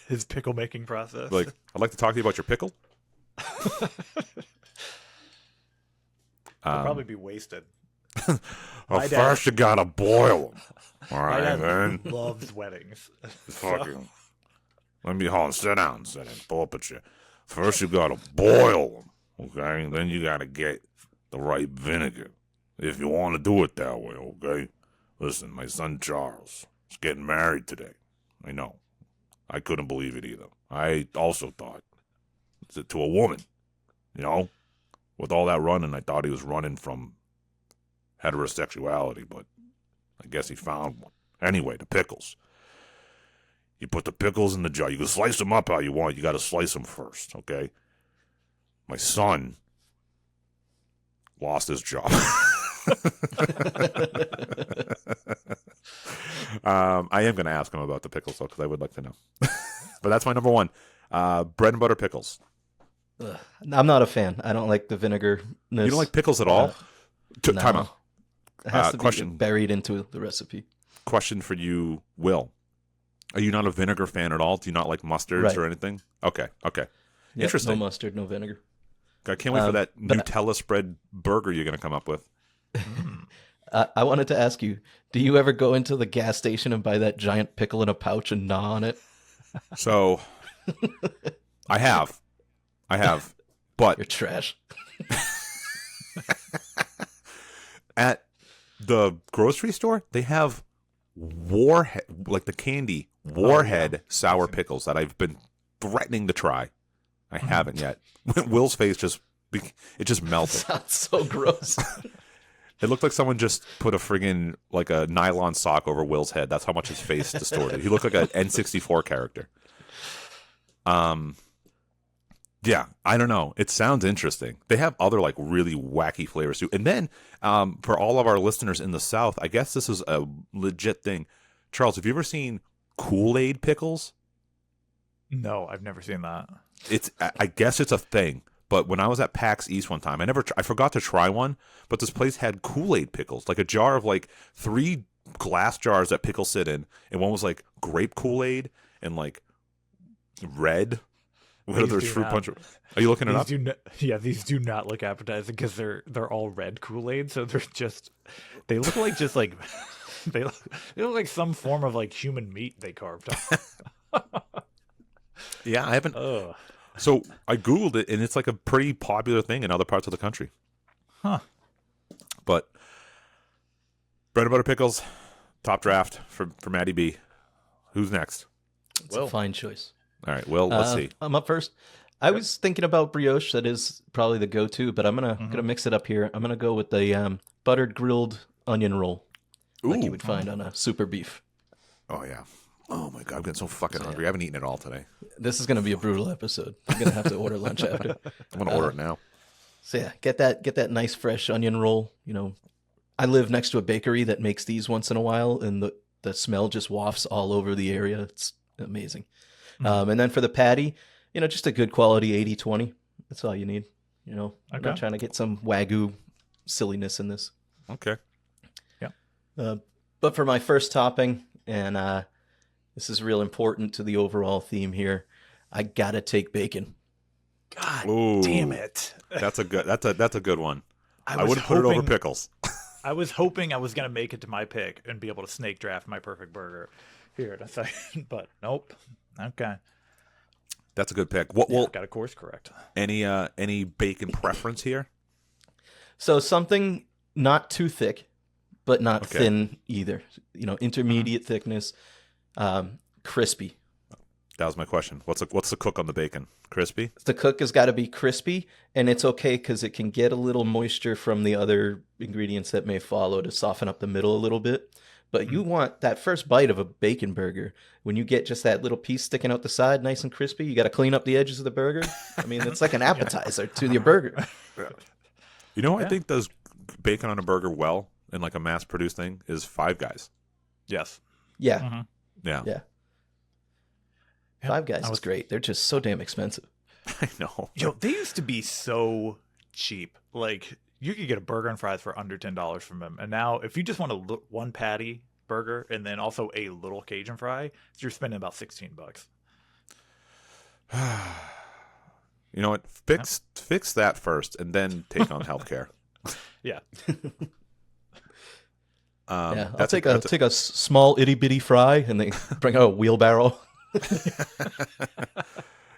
His pickle making process. Like, I'd like to talk to you about your pickle. He'll probably be wasted. First you gotta boil them. All My right, dad then. loves weddings. Fucking. Let me sit down, pull up at you. First you gotta boil them, okay? And then you gotta get the right vinegar. If you want to do it that way, okay? Listen, my son Charles is getting married today. I know. I couldn't believe it either. I also thought, to a woman, you know? With all that running, I thought he was running from heterosexuality, but I guess he found one. Anyway, the pickles. You put the pickles in the jar. You can slice them up how you want. You got to slice them first, okay? My son lost his job. I am going to ask him about the pickles, though, because I would like to know. But that's my number one. Bread and butter pickles. Ugh. I'm not a fan. I don't like the vinegar. You don't like pickles at all? No. Time out. It has to be question. buried into the recipe. question for you, Will. Are you not a vinegar fan at all? Do you not like mustards Right. or anything? Okay. Yep, Interesting. No mustard, no vinegar. I can't wait for that but- Nutella spread burger you're going to come up with. I wanted to ask you, do you ever go into the gas station and buy that giant pickle in a pouch and gnaw on it? So, I have. But You're trash. at the grocery store, they have Warhead, like the candy Warhead sour pickles that I've been threatening to try. I haven't yet. Will's face just melted. Sounds so gross. It looked like someone just put a friggin' like a nylon sock over Will's head. That's how much his face distorted. He looked like an N64 character. Yeah, I don't know. It sounds interesting. They have other like really wacky flavors too. And then for all of our listeners in the South, I guess this is a legit thing. Charles, have you ever seen Kool-Aid pickles? No, I've never seen that. I guess it's a thing. But when I was at PAX East one time, I forgot to try one, but this place had Kool-Aid pickles, like a jar of like 3 glass jars that pickles sit in, and one was like grape Kool-Aid and like red. What other fruit punch? Are you looking it up? These do not look appetizing because they're all red Kool-Aid, so they look like they look like some form of like human meat they carved up. Yeah, I haven't. Ugh. So I Googled it, and it's like a pretty popular thing in other parts of the country. Huh. But bread and butter pickles, top draft for Matty B. Who's next? It's a fine choice. All right, Will, let's see. I'm up first. I was thinking about brioche. That is probably the go-to, but I'm gonna mix it up here. I'm gonna go with the buttered grilled onion roll, like you would find on a super beef. Oh, yeah. Oh, my God. I'm getting so fucking hungry. I haven't eaten it all today. This is gonna be a brutal episode. I'm gonna have to order lunch after. I'm going to order it now. So yeah, get that nice fresh onion roll. You know, I live next to a bakery that makes these once in a while, and the smell just wafts all over the area. It's amazing. And then for the patty, you know, just a good quality 80-20. That's all you need. You know, I'm not trying to get some Wagyu silliness in this. Okay. Yeah. But for my first topping, and this is real important to the overall theme here, I gotta take bacon. God Ooh, damn it! That's a good one. I was would put it over hoping- pickles. I was hoping I was gonna make it to my pick and be able to snake draft my perfect burger here in a second, but nope. Okay, That's a good pick. What? Well, got a course correct. any bacon preference here? So something not too thick, but not Okay. thin either. You know, intermediate thickness, crispy. That was my question. What's the cook on the bacon? Crispy? The cook has got to be crispy, and it's okay because it can get a little moisture from the other ingredients that may follow to soften up the middle a little bit. But you want that first bite of a bacon burger, when you get just that little piece sticking out the side, nice and crispy, you got to clean up the edges of the burger. I mean, it's like an appetizer to your burger. You know, I think does bacon on a burger well in like a mass-produced thing is Five Guys. Yes. Yeah, Yeah, yeah. Five Guys is great. They're just so damn expensive. I know. Yo, they used to be so cheap. Like you could get a burger and fries for under $10 from them, and now if you just want a one patty burger and then also a little Cajun fry, you're spending about $16. You know what? Fix that first, and then take on healthcare. Yeah. Yeah, I'll take a small itty bitty fry and then bring out a wheelbarrow.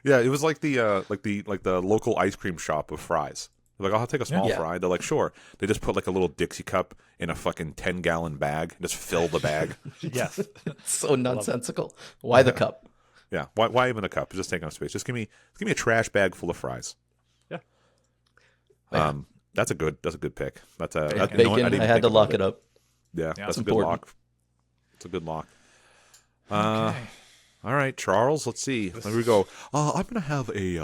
Yeah, it was like the local ice cream shop with fries. They're like, I'll take a small fry. They're like, sure. They just put like a little Dixie cup in a fucking 10-gallon bag and just fill the bag. Yes. It's so nonsensical. Why the cup? Yeah, why even a cup? It's just taking up space. Just give me a trash bag full of fries. Yeah. That's a good pick. That's a Bacon, you know what? I had to lock it up. Yeah, that's a good important. lock. It's a good lock. Okay. All right, Charles. Let's see. There we go. I'm gonna have a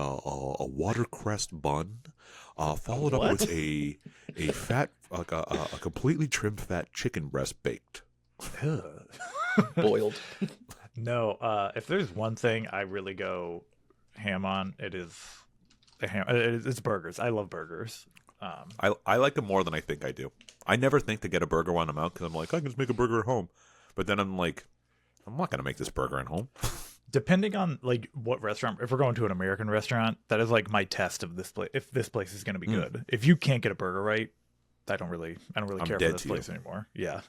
watercress bun, followed up with a fat like a completely trimmed fat chicken breast baked. Boiled. No, if there's one thing I really go ham on, it is the ham. It's burgers. I love burgers. I like them more than I think I do. I never think to get a burger when I'm out because I'm like, I can just make a burger at home. But then I'm like, I'm not gonna make this burger at home. Depending on like what restaurant, if we're going to an American restaurant, that is like my test of this place. If this place is going to be good, if you can't get a burger right, I don't really care for this place anymore. Yeah.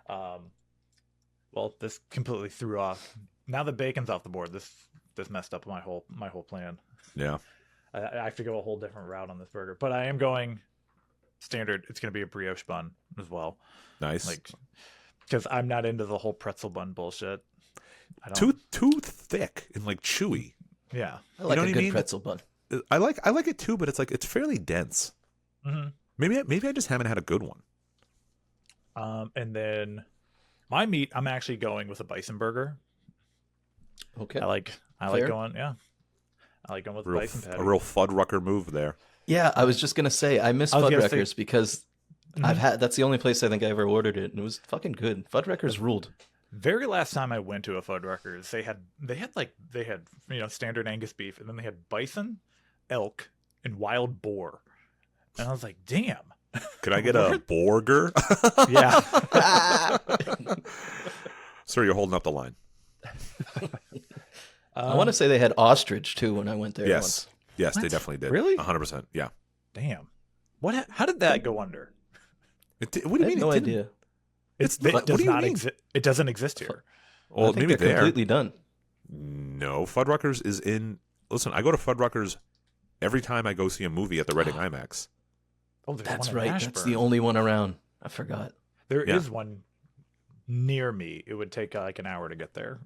Well, this completely threw off. Now the bacon's off the board. This messed up my whole plan. Yeah. I have to go a whole different route on this burger, but I am going standard. It's going to be a brioche bun as well. Nice. Like, because I'm not into the whole pretzel bun bullshit. Too thick and like chewy. Yeah, I like a good pretzel bun. I like it too, but it's fairly dense. Mm-hmm. Maybe I just haven't had a good one. And then my meat, I'm actually going with a bison burger. Okay. I like going with the bison patty. A real Fuddrucker move there. Yeah, I was just gonna say I miss Fuddruckers because that's the only place I think I ever ordered it, and it was fucking good. Fuddruckers ruled. Very last time I went to a Fuddruckers, they had standard Angus beef, and then they had bison, elk, and wild boar. And I was like, damn. Could I get a burger? Yeah. Sir, you're holding up the line. I want to say they had ostrich too when I went there. Yes. Once. Yes, What? they definitely did. Really? 100%. Yeah. Damn. How did that go under? What do you I mean? had no idea. It It does do you not mean? exist. It doesn't exist here. Well, I think maybe they're there. completely done. No, Fuddruckers is in. Listen, I go to Fuddruckers every time I go see a movie at the Reading IMAX. Oh, there's That's one in right. That's Ashburn. the only one around. I forgot. There Yeah. is one near me. It would take like an hour to get there.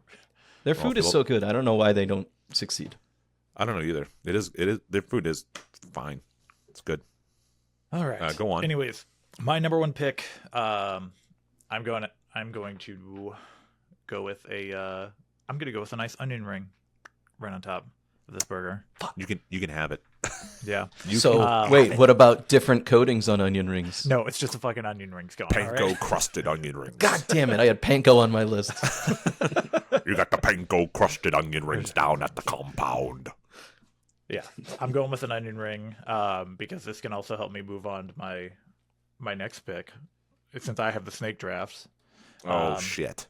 Their Well, food is so good. I don't know why they don't succeed. I don't know either. It is. Their food is fine. It's good. All right. Go on. Anyways, my number one pick. I'm going to go with a. I'm going to go with a nice onion ring, right on top of this burger. You can have it. Yeah. Wait, what about different coatings on onion rings? No, it's just a fucking onion rings going. all Panko right? crusted onion rings. God damn it! I had panko on my list. You got the panko crusted onion rings down at the compound. Yeah, I'm going with an onion ring because this can also help me move on to my next pick, since I have the snake drafts. Oh shit!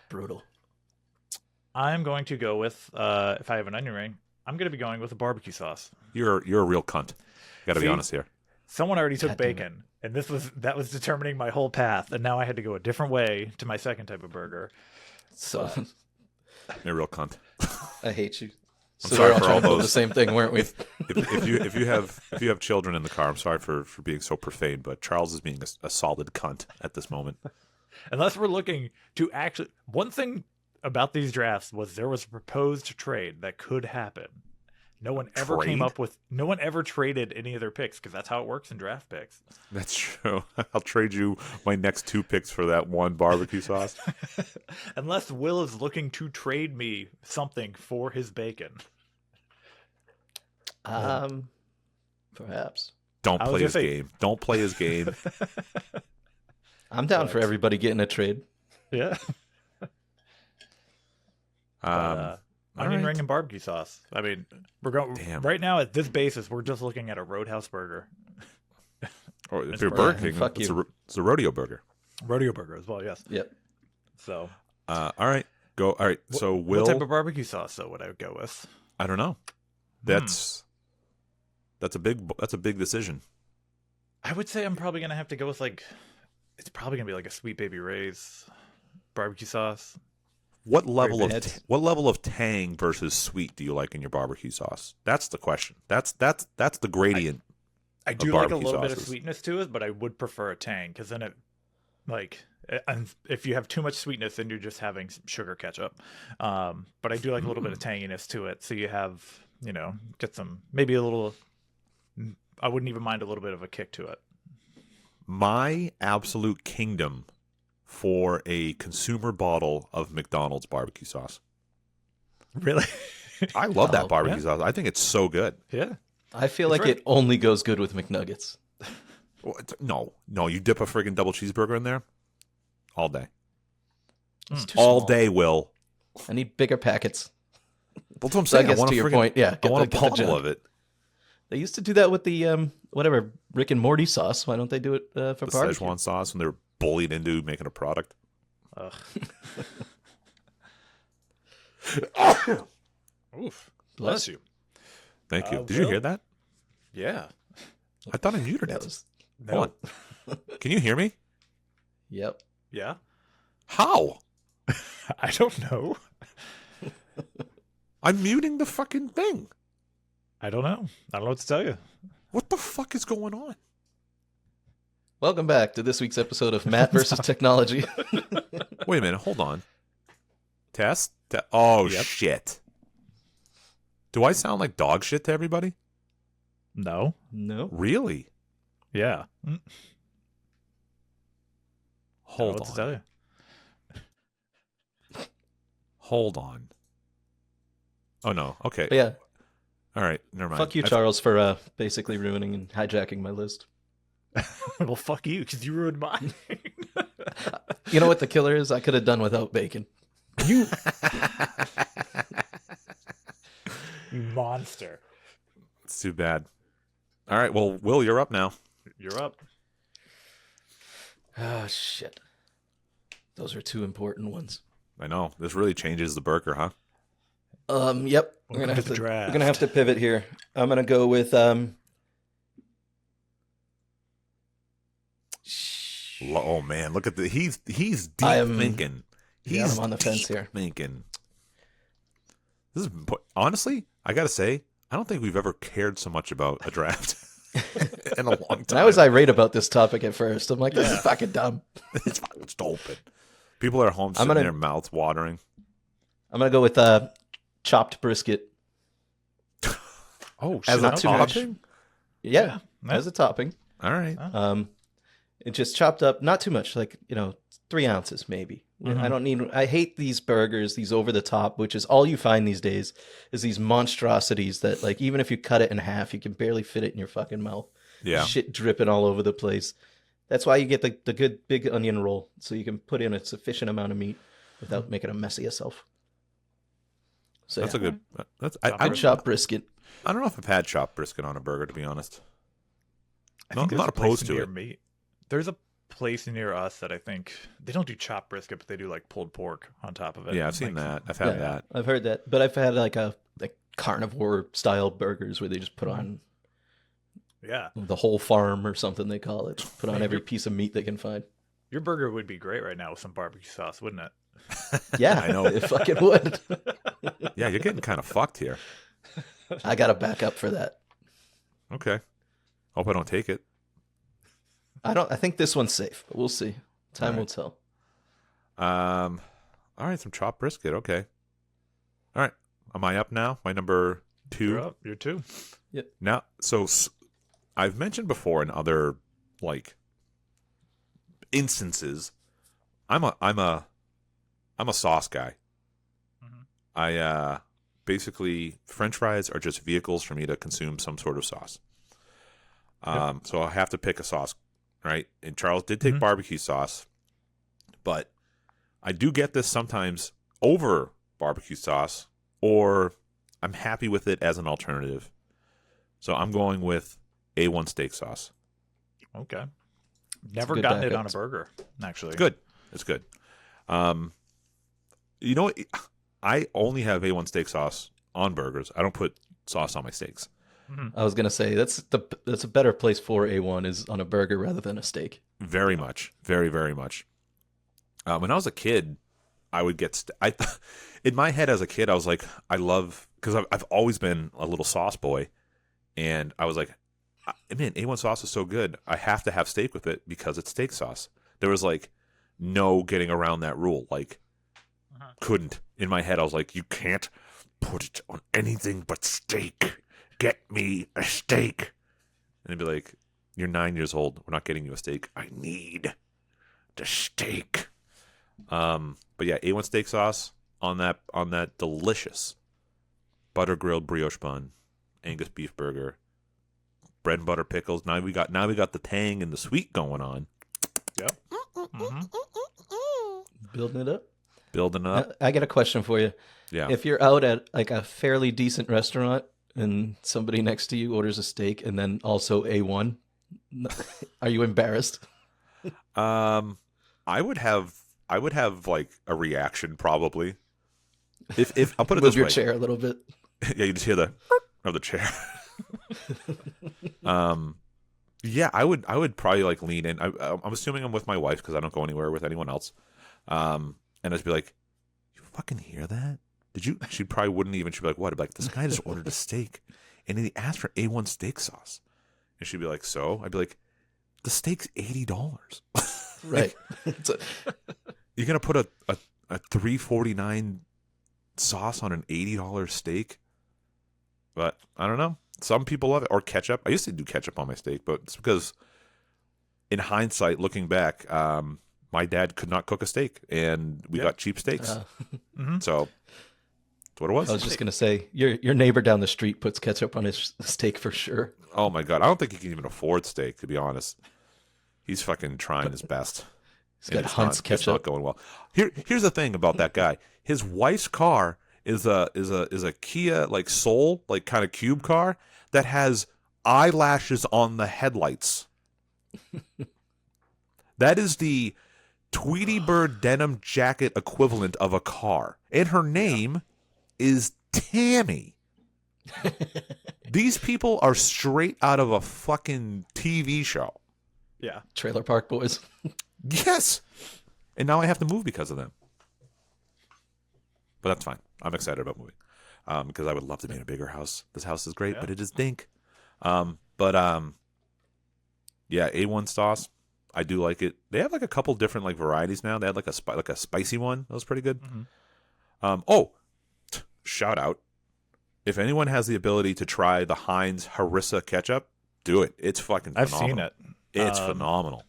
Brutal. I'm going to go with if I have an onion ring, I'm going to be going with a barbecue sauce. You're a real cunt. Got to be See? honest here. Someone already took God damn it. bacon, and that was determining my whole path, and now I had to go a different way to my second type of burger. So You're a real cunt. I hate you. I'm So sorry we're all for trying all to pull those. the same thing, weren't we? If you have children in the car, I'm sorry for being so profane, but Charles is being a solid cunt at this moment. Unless we're looking to actually, one thing about these drafts was there was a proposed trade that could happen. No one ever traded any of their picks because that's how it works in draft picks. That's true. I'll trade you my next 2 picks for that one barbecue sauce. Unless Will is looking to trade me something for his bacon. Perhaps. Don't I was play gonna his say- game. Don't play his game. I'm down for everybody getting a trade. Yeah. Onion right. ring and barbecue sauce. I mean, we're going Damn. right now at this basis. We're just looking at a Roadhouse burger, Or if It's you're burger. Burger King, Fuck it's you. it's a rodeo burger. rodeo burger as well. Yes. Yep. So, All right. Go. All right. So what type of barbecue sauce though would I go with? I don't know. That's a big decision. I would say I'm probably gonna have to go with it's probably gonna be like a Sweet Baby Ray's barbecue sauce. What level of bad. what level of tang versus sweet do you like in your barbecue sauce? That's the question. That's the gradient. I of do like a barbecue little bit of sauces. sweetness to it, but I would prefer a tang because then and if you have too much sweetness, then you're just having sugar ketchup. But I do like a little bit of tanginess to it, so you have get some maybe a little. I wouldn't even mind a little bit of a kick to it. My absolute kingdom for a consumer bottle of McDonald's barbecue sauce. Really? I love that Oh, barbecue yeah. sauce. I think it's so good. Yeah. I feel That's like right. it only goes good with McNuggets. No, you dip a friggin' double cheeseburger in there all day. It's too All small. day, Will. I need bigger packets. That's what I'm So I saying. guess want to a your friggin- point, yeah, I want a get the bottle jug. of it. They used to do that with the whatever Rick and Morty sauce. Why don't they do it for The barbecue? Szechuan sauce when they were bullied into making a product. Ugh. Oof. Bless you. Thank you. Did you hear Will? that? Yeah. I thought I muted That it. was. Hold on. Can you hear me? Yep. Yeah. How? I don't know. I'm muting the fucking thing. I don't know. I don't know what to tell you. What the fuck is going on? Welcome back to this week's episode of Matt versus Technology. Wait a minute. Hold on. Test? Oh, Yep. shit. Do I sound like dog shit to everybody? No. No. Really? Yeah. I don't know Hold what to tell on. you. Hold on. Oh, no. Okay. But yeah, All right. Never mind. fuck you, Charles, for basically ruining and hijacking my list. Well, fuck you, because you ruined mine. You know what the killer is? I could have done without bacon. You monster. It's too bad. All right. Well, Will, you're up now. You're up. Oh, shit. Those are two important ones. I know. This really changes the burger, huh? Yep. We're Welcome gonna to have the to draft. We're gonna have to pivot here. I'm gonna go with Oh, man. Look at the... He's deep I am- thinking. yeah, He's I'm on the fence deep here. thinking. This is... Honestly, I got to say, I don't think we've ever cared so much about a draft in a long And time. I was irate about this topic at first. I'm like, this is fucking dumb. It's fucking stupid. People are at home I'm sitting gonna- there, mouths watering. I'm gonna go with chopped brisket. Oh, As shit. a topping? topping? Yeah, Yeah. as a topping. All right. It just chopped up, not too much, like 3 ounces maybe. I don't need. I hate these burgers, these over the top, which is all you find these days, is these monstrosities that, like, even if you cut it in half, you can barely fit it in your fucking mouth. Yeah. Shit dripping all over the place. That's why you get the good big onion roll, so you can put in a sufficient amount of meat without making a mess of yourself. So That's yeah, a good... That's, good chopped brisket. I don't know if I've had chopped brisket on a burger, to be honest. I No, think I'm there's not a place opposed to near it. me. There's a place near us that I think they don't do chopped brisket, but they do like pulled pork on top of it. Yeah, I've seen Like, that. I've had Yeah, that. I've heard that, but I've had like carnivore style burgers where they just put on Yeah, the whole farm or something they call it. Put on Man, every you're- piece of meat they can find. your burger would be great right now with some barbecue sauce, wouldn't it? Yeah, I know. it fucking would. Yeah, you're getting kind of fucked here. I got to back up for that. Okay. Hope I don't take it. I think this one's safe, but we'll see. Time All will right. tell. All right, some chopped brisket. Okay. All right. Am I up now? My number 2. You're up. You're two. Now, so I've mentioned before in other instances, I'm a sauce guy. Mhm. I basically French fries are just vehicles for me to consume some sort of sauce. So I have to pick a sauce, right? And Charles did take Mhm. barbecue sauce, but I do get this sometimes over barbecue sauce, or I'm happy with it as an alternative. So I'm going with A1 steak sauce. Okay. Never good gotten it backup. on a burger, actually. It's good. It's good. You know what? I only have A1 steak sauce on burgers. I don't put sauce on my steaks. I was gonna say that's a better place for A1 is on a burger rather than a steak. Very much. Very, very much. When I was a kid, I would get... in my head as a kid, I was like, I love... Because I've always been a little sauce boy. And I was like, man, A1 sauce is so good. I have to have steak with it because it's steak sauce. There was like no getting around that rule. Like, couldn't. In my head, I was like, you can't put it on anything but steak. Get me a steak. And they'd be like, you're 9 years old. We're not getting you a steak. I need the steak. But yeah, A1 steak sauce on that delicious butter grilled brioche bun, Angus beef burger, bread and butter pickles. Now we got the tang and the sweet going on. Yep. Mhm. Building it up. Building up. I got a question for you. Yeah. If you're out at like a fairly decent restaurant and somebody next to you orders a steak and then also A1, are you embarrassed? I I would have like a reaction probably. If I'll put it Move this your way. chair a little bit. Yeah, you just hear the of the chair. Yeah, I would probably like lean in. I'm assuming I'm with my wife because I don't go anywhere with anyone else. And I'd just be like, "You fucking hear that? Did you?" She probably wouldn't even. She'd be like, "What?" I'd be like, "This guy just ordered a steak, and he asked for A1 steak sauce." And she'd be like, "So?" I'd be like, "The steak's $80. Right. You're gonna put a $3.49 sauce on an $80 steak?" But I don't know. Some people love it. Or ketchup. I used to do ketchup on my steak, but it's because in hindsight, looking back, my dad could not cook a steak, and we got cheap steaks. So that's what it was. I was just gonna say, your neighbor down the street puts ketchup on his steak for sure. Oh my God. I don't think he can even afford steak, to be honest. He's fucking trying his best. He's got It's Hunt's not, it's not ketchup. going well. Here's the thing about that guy. His wife's car is a Kia like Soul, like kind of cube car that has eyelashes on the headlights. That is the Tweety Bird denim jacket equivalent of a car. And her name is Tammy. These people are straight out of a fucking TV show. Yeah. Trailer Park Boys. Yes. And now I have to move because of them. But that's fine. I'm excited about moving. Because I would love to be in a bigger house. This house is great, but it is dink. Yeah, A1 sauce. I do like it. They have like a couple different like varieties now. They had like a spicy one. That was pretty good. Shout out. If anyone has the ability to try the Heinz Harissa ketchup, do it. It's fucking phenomenal. I've seen it. It's phenomenal.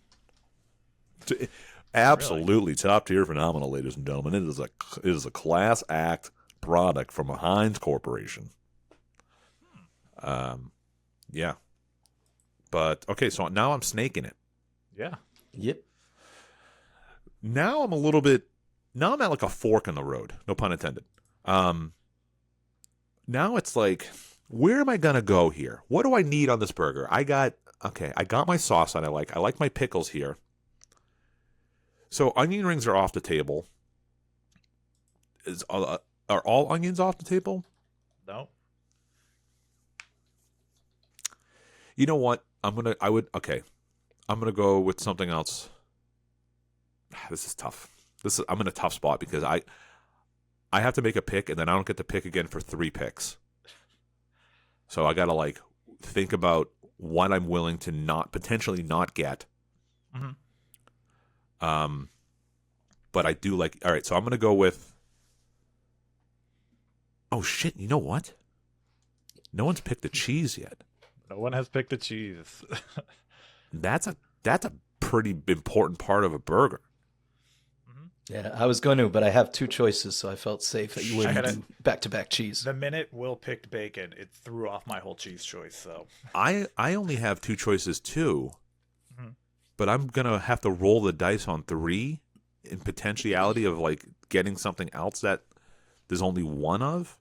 Absolutely top tier phenomenal, ladies and gentlemen. It is a class act product from a Heinz Corporation. Yeah. But okay, so now I'm snaking it. Yeah. Yep. Now I'm at like a fork in the road. No pun intended. Now it's like, where am I gonna go here? What do I need on this burger? I got my sauce that I like. I like my pickles here. So onion rings are off the table. Are all onions off the table? No. You know what? I'm gonna go with something else. This is tough. I'm in a tough spot because I have to make a pick and then I don't get to pick again for 3 picks. So I gotta like think about what I'm willing to potentially not get. Mm-hmm. But I do like. All right, so I'm gonna go with. Oh shit! You know what? No one's picked the cheese yet. No one has picked the cheese. That's a pretty important part of a burger. Yeah, I was going to, but I have 2 choices, so I felt safe that you wouldn't do back-to-back cheese. The minute Will picked bacon, it threw off my whole cheese choice. So I only have 2 choices too, but I'm gonna have to roll the dice on 3 in potentiality of like getting something else that there's only one of.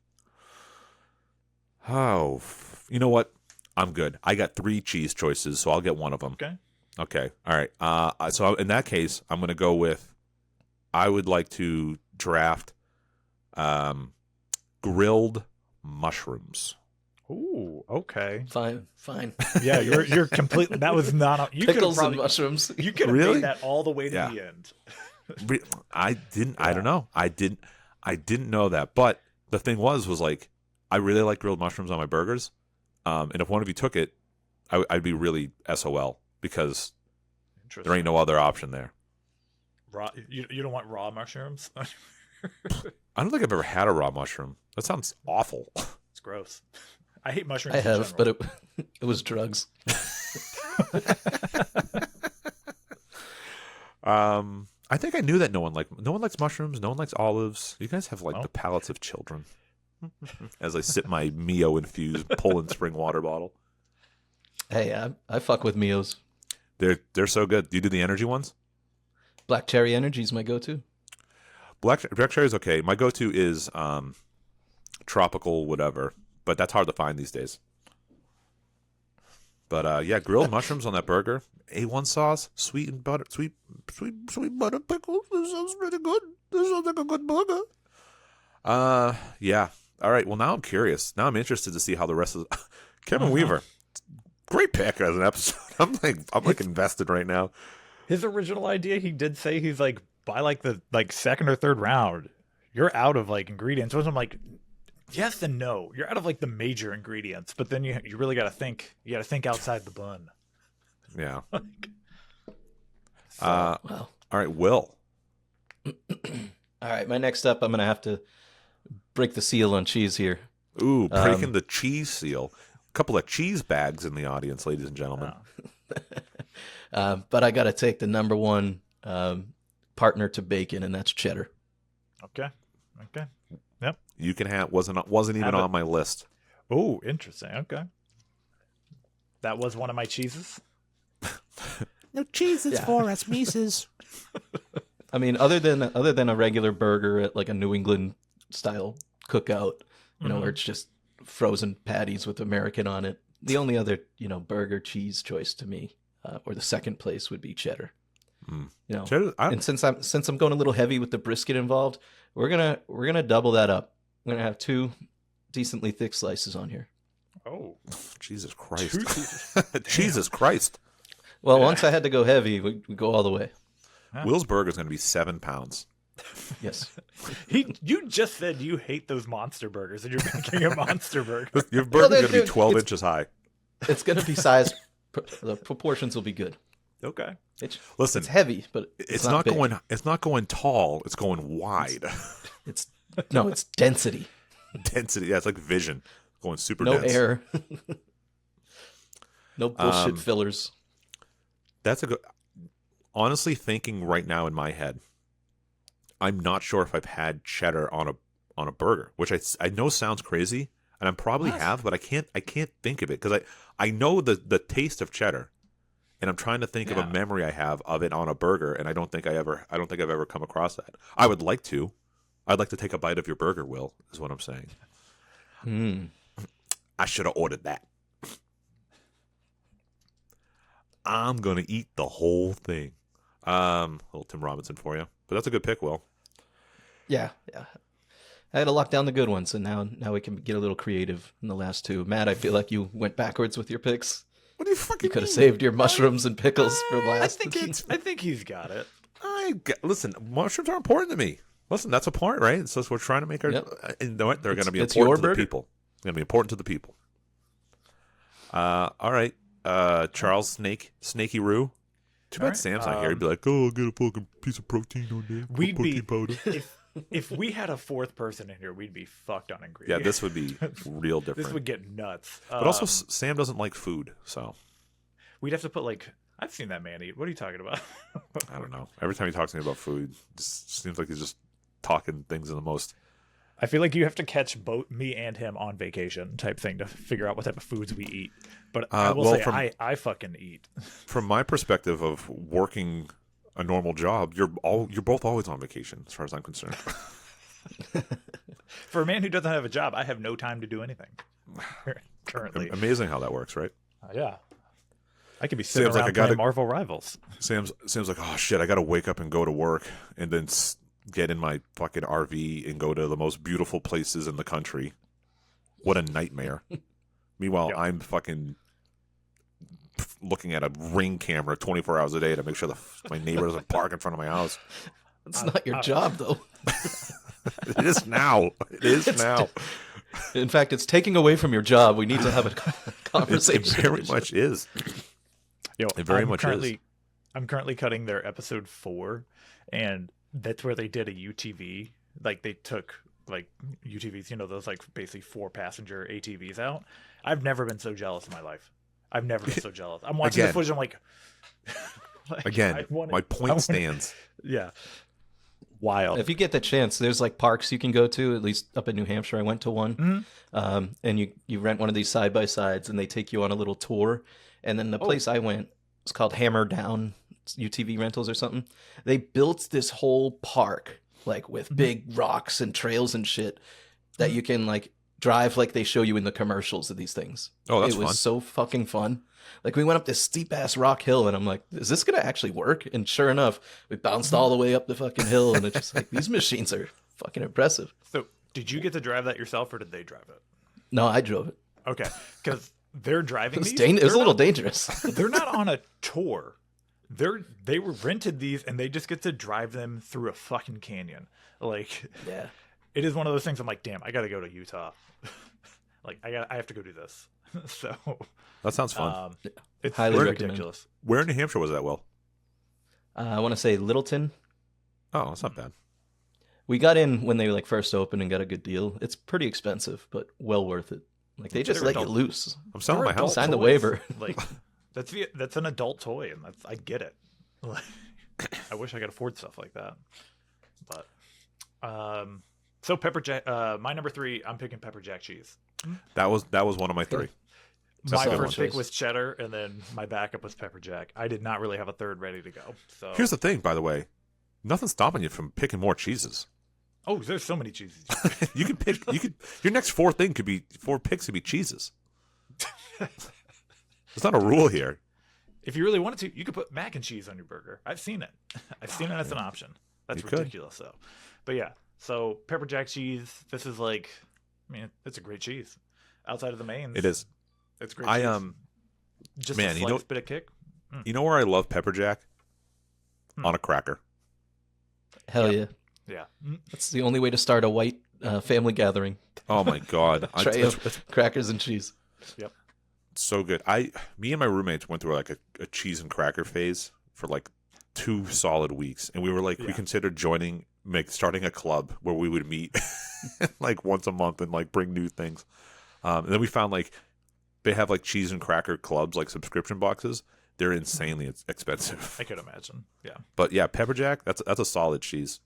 Oh, you know what? I'm good. I got 3 cheese choices, so I'll get one of them. Okay. All right. So in that case, I'm gonna go with. I would like to draft grilled mushrooms. Ooh, okay. Fine. Yeah, you're completely. That was not. You Pickles probably, and mushrooms. You could have Really? made that all the way to the end. I didn't. I don't know. I didn't know that. But the thing was like I really like grilled mushrooms on my burgers. And if one of you took it, I'd be really SOL because there ain't no other option there. Raw. You don't want raw mushrooms? I don't think I've ever had a raw mushroom. That sounds awful. It's gross. I hate mushrooms. I in have, general. but it was drugs. I think I knew that no one likes mushrooms. No one likes olives. You guys have like the palates of children. As I sip my Mio infused Poland Spring water bottle. Hey, I fuck with Mios. They're so good. Do you do the energy ones? Black Cherry Energy is my go-to. Black cherry is okay. My go-to is tropical whatever, but that's hard to find these days. But yeah, grilled mushrooms on that burger. A1 sauce, sweet and butter, sweet butter pickles. This sounds pretty good. This sounds like a good burger. Yeah. All right. Well, now I'm curious. Now I'm interested to see how the rest of Kevin Weaver. Great pick as an episode. I'm like invested right now. His original idea, he did say he's like by like the second or third round, you're out of like ingredients. So I'm like, yes and no. You're out of like the major ingredients, but then you really got to think. You got to think outside the bun. Yeah. Well. All right, Will. All right, my next up, I'm gonna have to break the seal on cheese here. Ooh, breaking the cheese seal. A couple of cheese bags in the audience, ladies and gentlemen. But I got to take the number one partner to bacon, and that's cheddar. Okay. Yep. You can have wasn't even on my list. Oh, interesting. Okay. That was one of my cheeses. No cheese is for us, Mises. I mean, other than a regular burger at like a New England style cookout, you know, where it's just frozen patties with American on it. The only other, burger cheese choice to me, or the second place, would be cheddar. You know, Cheddar, and since I'm going a little heavy with the brisket involved, we're gonna double that up. We're gonna have 2 decently thick slices on here. Oh, Jesus Christ! Jesus Christ! Well, once I had to go heavy, we go all the way. Will's burger is going to be 7 pounds. Yes. You just said you hate those monster burgers, and you're making a monster burger. Your burger's going to be dude, 12 inches high. It's gonna be sized. The proportions will be good. Okay. Listen, It's heavy, but it's not not big. going. It's not going tall. It's going wide. It's density. Density. Yeah, it's like vision. Going super No dense. air. No bullshit fillers. That's a good. Honestly, thinking right now in my head, I'm not sure if I've had cheddar on a burger, which I know sounds crazy, and I probably have, but I can't think of it because I know the taste of cheddar, and I'm trying to think of a memory I have of it on a burger, and I don't think I've ever come across that. I would like to. I'd like to take a bite of your burger, Will, is what I'm saying. I should have ordered that. I'm gonna eat the whole thing. Little Tim Robinson for you, but that's a good pick, Will. Yeah. I had to lock down the good ones, and now we can get a little creative in the last 2. Matt, I feel like you went backwards with your picks. What do you fucking? You could have saved your mushrooms and pickles for last. I think he's got it. Listen, mushrooms are important to me. Listen, that's a part, right? So we're trying to make our. Yep. You know what? They're going to be It's important to your the burger. people. Going to be important to the people. All right, Charles Snaky Roo. Too bad All right, Sam's not here. He'd be like, "Oh, I'll get a fucking piece of protein on there. We'd be protein powder." if we had a 4th person in here, we'd be fucked on Yeah, ingredients. this would be real different. This would get nuts. But also, Sam doesn't like food, so we'd have to put like I've seen that man eat. What are you talking about? I don't know. Every time he talks to me about food, it just seems like he's just talking things in the most. I feel like you have to catch both me and him on vacation type thing to figure out what type of foods we eat. But I will say I fucking eat. From my perspective of working a normal job, you're both always on vacation, as far as I'm concerned. For a man who doesn't have a job, I have no time to do anything currently. Amazing how that works, right? Yeah. I could be sitting Sam's like, around I gotta- playing Marvel Rivals. Sam's like, oh shit, I got to wake up and go to work, and then get in my fucking RV and go to the most beautiful places in the country. What a nightmare. Meanwhile, Yep. I'm fucking looking at a Ring camera 24 hours a day to make sure my neighbor doesn't park in front of my house. It's not your job, though. It is now. It is now. In fact, it's taking away from your job. We need to have a It conversation. very much is. Yo, It very I'm much currently, is. I'm currently cutting their episode 4, and that's where they did a UTV. Like they took like UTVs, those like basically 4-passenger ATVs out. I've never been so jealous in my life. I've never been so jealous. I'm watching the Again. footage. I'm like, Again, my point stands. Yeah, wild. If you get the chance, there's like parks you can go to. At least up in New Hampshire, I went to one, and you rent one of these side by sides, and they take you on a little tour. And then the place I went was called Hammer Down UTV Rentals or something. They built this whole park like with big rocks and trails and shit that you can like drive like they show you in the commercials of these things. Oh, that's It was fun. so fucking fun. Like we went up this steep ass rock hill, and I'm like, is this gonna actually work? And sure enough, we bounced all the way up the fucking hill, and it's just like these machines are fucking impressive. So, did you get to drive that yourself, or did they drive it? No, I drove it. Okay, because they're driving It was, these. it was a they're little not- dangerous. They're not on a tour. They were rented these, and they just get to drive them through a fucking canyon. Like, Yeah. it is one of those things. I'm like, damn, I got to go to Utah. Like, I have to go do this. So That sounds fun. it's Highly it's recommend. ridiculous. Where in New Hampshire was that, Will? I want to say Littleton. Oh, that's not bad. We got in when they like first opened and got a good deal. It's pretty expensive, but well worth it. Like they just They're let you adult- loose. I'm selling They're my house. adult Sign the toys. waiver. Like, that's an adult toy, and I get it. Like, I wish I could afford stuff like that. But so pepper jack. My number 3, I'm picking pepper jack cheese. That was one of my 3. That's My a good first one. pick was cheddar, and then my backup was pepper jack. I did not really have a third ready to go. So Here's the thing, by the way. Nothing's stopping you from picking more cheeses. oh, there's so many cheeses. You can pick. Your next 4 picks could be cheeses. It's not a rule here. If you really wanted to, you could put mac and cheese on your burger. I've seen it. I've seen it as an option. That's You could. ridiculous, though. But yeah, so pepper jack cheese. This is like, I mean, it's a great cheese. Outside of the mains, It is. It's great. I cheese. Just man, a you slight know- bit of kick. You know where I love pepper jack? On a cracker. Hell yeah. Yeah. That's the only way to start a white family gathering. Oh my god. Tray It's of crackers and cheese. Yep. so good. Me and my roommates went through like a cheese and cracker phase for like 2 solid weeks, and we were like, we Yeah. considered starting a club where we would meet like once a month and like bring new things. And then we found like they have like cheese and cracker clubs, like subscription boxes. They're insanely expensive. I could imagine. Yeah. But yeah, pepper jack, that's a solid cheese.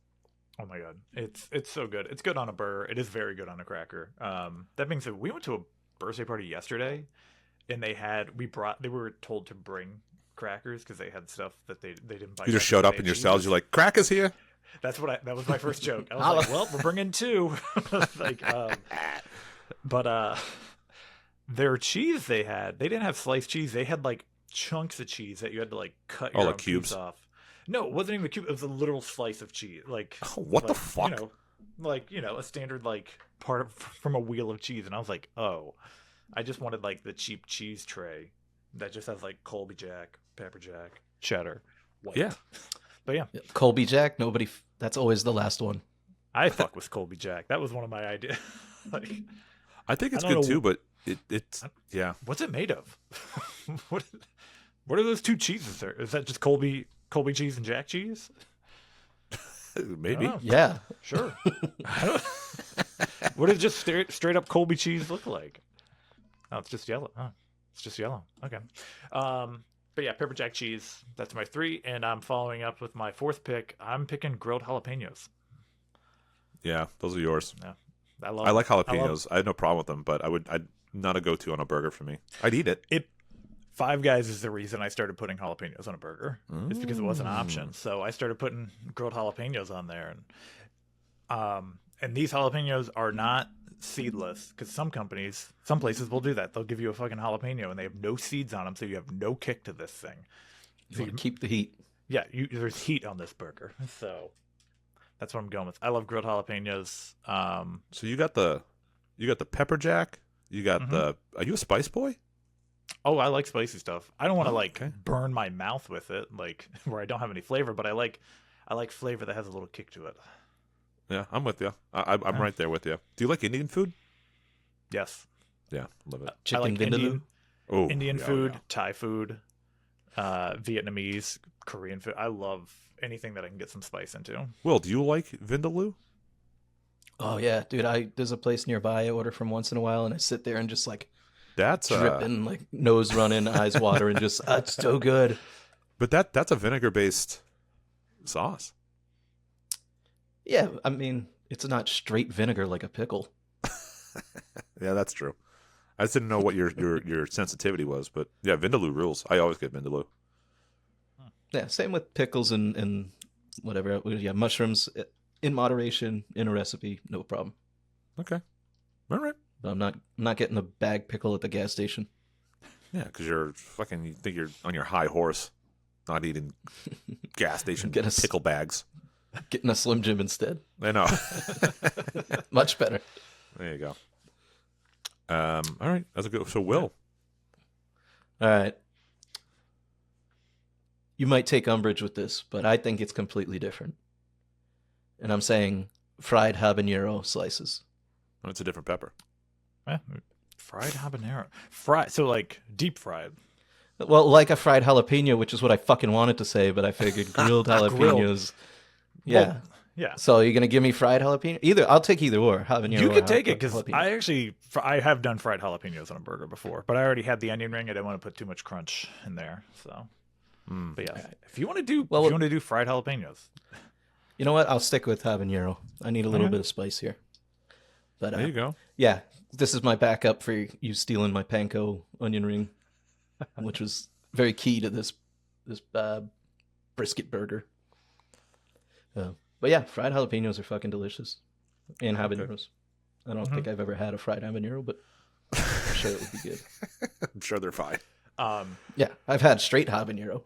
Oh my god, it's so good. It's good on a burger. It is very good on a cracker. That being said, we went to a birthday party yesterday, and they were told to bring crackers because they had stuff that they didn't buy. You just showed up in your cells. You're like, crackers here. That was my first joke. I was like, well, we're bringing 2. Like, but their cheese they didn't have sliced cheese. They had like chunks of cheese that you had to like cut your like own cubes? piece off. No, it wasn't even a cube. It was a literal slice of cheese. Like, What the like, fuck? A standard like part from a wheel of cheese. And I was like, oh, I just wanted like the cheap cheese tray that just has like Colby Jack, pepper jack, cheddar, white. Yeah. But yeah, Colby Jack, that's always the last one. I fuck with Colby Jack. That was one of my ideas. Like, I think it's I don't good know. too, but it's yeah. what's it made of? what are those 2 cheeses there? Is that just Colby cheese and Jack cheese? Maybe. Oh, Yeah. sure. What does just straight up Colby cheese look like? Oh, it's just yellow. Oh, it's just yellow. Okay. But yeah, pepper jack cheese. That's my 3, and I'm following up with my 4th pick. I'm picking grilled jalapenos. Yeah, those are yours. Yeah, I like I love- jalapenos. I have no problem with them, but I'd not a go-to on a burger for me. I'd eat it. Five Guys is the reason I started putting jalapenos on a burger. It's because it was an option. So I started putting grilled jalapenos on there, and these jalapenos are not seedless because some places will do that. They'll give you a fucking jalapeno and they have no seeds on them, so you have no kick to this thing. You want to keep the heat. Yeah, there's heat on this burger, so that's what I'm going with. I love grilled jalapenos. So you got the pepper jack. You got the. Are you a spice boy? Oh, I like spicy stuff. I don't want to okay. burn my mouth with it, like where I don't have any flavor, but I like flavor that has a little kick to it. Yeah, I'm with you. I'm right there with you. Do you like Indian food? Yes. Yeah, love it. Chicken I like vindaloo. Oh, Indian yeah, food, yeah. Thai food, Vietnamese, Korean food. I love anything that I can get some spice into. Will, do you like vindaloo? Oh yeah, dude. There's a place nearby I order from once in a while, and I sit there and just like That's dripping, like nose running, eyes watering, just it's so good. but that's a vinegar-based sauce. Yeah, I mean it's not straight vinegar like a pickle. Yeah, that's true. I just didn't know what your sensitivity was, but yeah, vindaloo rules. I always get vindaloo. Yeah, same with pickles and whatever. Yeah, mushrooms in moderation in a recipe, no problem. Okay, all right. But I'm not getting the bag pickle at the gas station. Yeah, because you think you're on your high horse, not eating gas station Get a pickle bags. Getting a Slim Jim instead. I know. Much better. There you go. All right, that's a good. So Will, All right. You might take umbrage with this, but I think it's completely different. And I'm saying fried habanero slices. oh, it's a different pepper. Eh, fried habanero. Fried, so like deep fried. Well, like a fried jalapeno, which is what I fucking wanted to say, but I figured grilled jalapenos. Yeah. Well, yeah. So you're gonna give me fried jalapeno? I'll take either or. Habanero. You or could take it because jalapeno. I have done fried jalapenos on a burger before, but I already had the onion ring. I didn't want to put too much crunch in there. So, but yeah, if you want to do fried jalapenos, You know what? I'll stick with habanero. I need a little bit of spice here. But There you go. yeah, this is my backup for you stealing my panko onion ring, which was very key to this brisket burger. But yeah, fried jalapenos are fucking delicious, and habaneros. I don't think I've ever had a fried habanero, but I'm sure it would be good. I'm sure they're fine. Yeah, I've had straight habanero.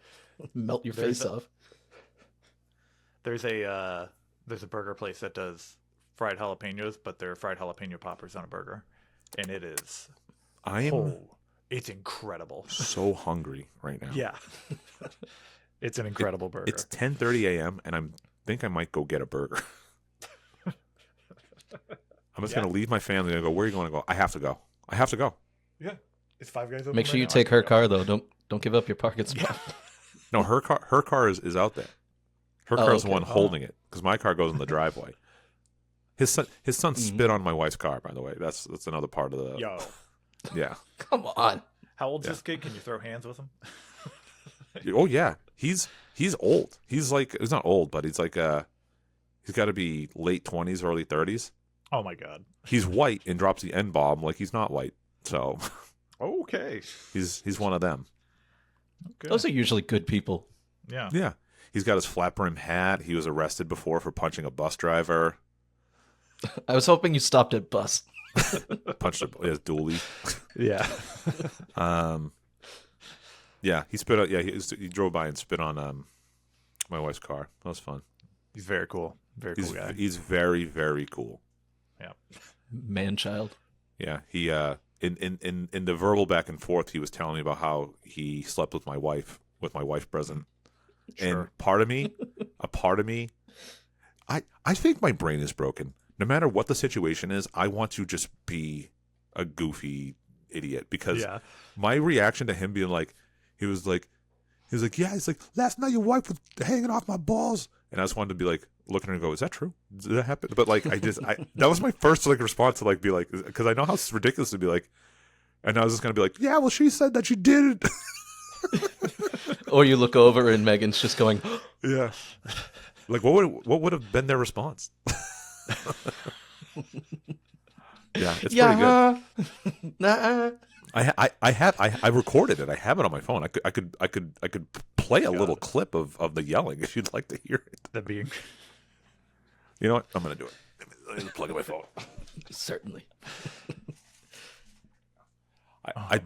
Melt your face off. there's a burger place that does fried jalapenos, but they're fried jalapeno poppers on a burger, and it is it's incredible. So hungry right now. Yeah, it's an incredible burger. It's 10:30 a.m. and I think I might go get a burger. I'm just gonna leave my family and go. Where are you going to go? I have to go. Yeah, it's Five Guys. Make sure you take her car though. Don't give up your parking spot. No, her car is out there. Her car is the one holding it because my car goes in the driveway. His son spit on my wife's car. By the way, that's another part of the. Yo, Yeah. Come on. how old's this kid? Can you throw hands with him? Oh yeah, he's old. He's not old, but he's like he's got to be late 20s, early 30s. Oh my god. He's white and drops the N-bomb like he's not white. So Okay. he's one of them. Okay. Those are usually good people. Yeah. Yeah. He's got his flat brim hat. He was arrested before for punching a bus driver. I was hoping you stopped at bus. Punched his dually. Yeah. Yeah, he spit out. Yeah, he drove by and spit on my wife's car. That was fun. He's very cool. Very cool guy. He's very, very cool. Yeah. Man child. Yeah, he in the verbal back and forth, he was telling me about how he slept with my wife present. Sure. And a part of me, I think my brain is broken. No matter what the situation is, I want to just be a goofy idiot because my reaction to him being like, he was like, yeah, he's like, last night your wife was hanging off my balls, and I just wanted to be like, look at her and go, is that true? Did that happen? But like, that was my first like response to like be like, because I know how ridiculous to be like, and I was just gonna be like, yeah, well, she said that she did it. Or you look over and Megan's just going, Yeah. Like what would have been their response? Yeah, it's pretty good. Nah. I recorded it. I have it on my phone. I could play a little clip of the yelling if you'd like to hear it. That'd be. You know what? I'm gonna do it. Let me plug in my phone. Certainly. I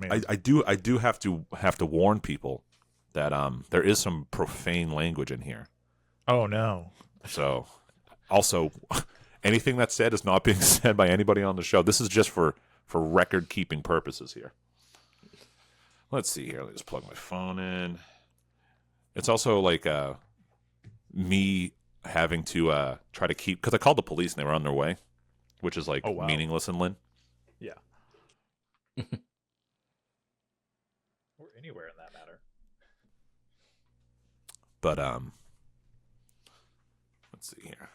do have to warn people that there is some profane language in here. Oh no. So also anything that's said is not being said by anybody on the show. This is just for record keeping purposes here. Let's see here. Let me just plug my phone in. It's also like me having to try to keep, because I called the police and they were on their way, which is like meaningless in Lynn. Yeah. Or anywhere in that matter. But let's see here.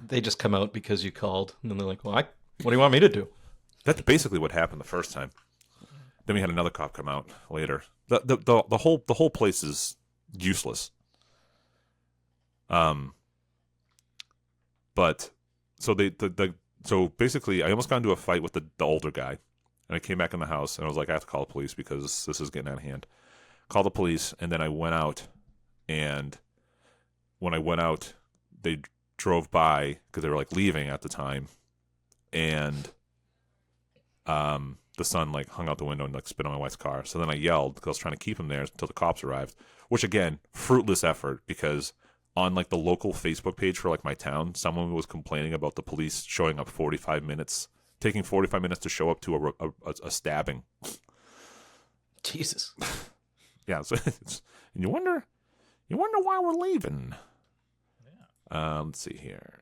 They just come out because you called, and then they're like, well, what do you want me to do? That's basically what happened the first time. Then we had another cop come out later. The whole place is useless. But so so basically, I almost got into a fight with the older guy, and I came back in the house and I was like, I have to call the police because this is getting out of hand. Called the police, and then I went out, and when I went out, they drove by because they were like leaving at the time, and the son like hung out the window and like spit on my wife's car. So then I yelled because I was trying to keep him there until the cops arrived, which again, fruitless effort because on like the local Facebook page for like my town, someone was complaining about the police showing up 45 minutes, taking 45 minutes to show up to a stabbing. Jesus. Yeah. So and you wonder why we're leaving. Yeah. Let's see here.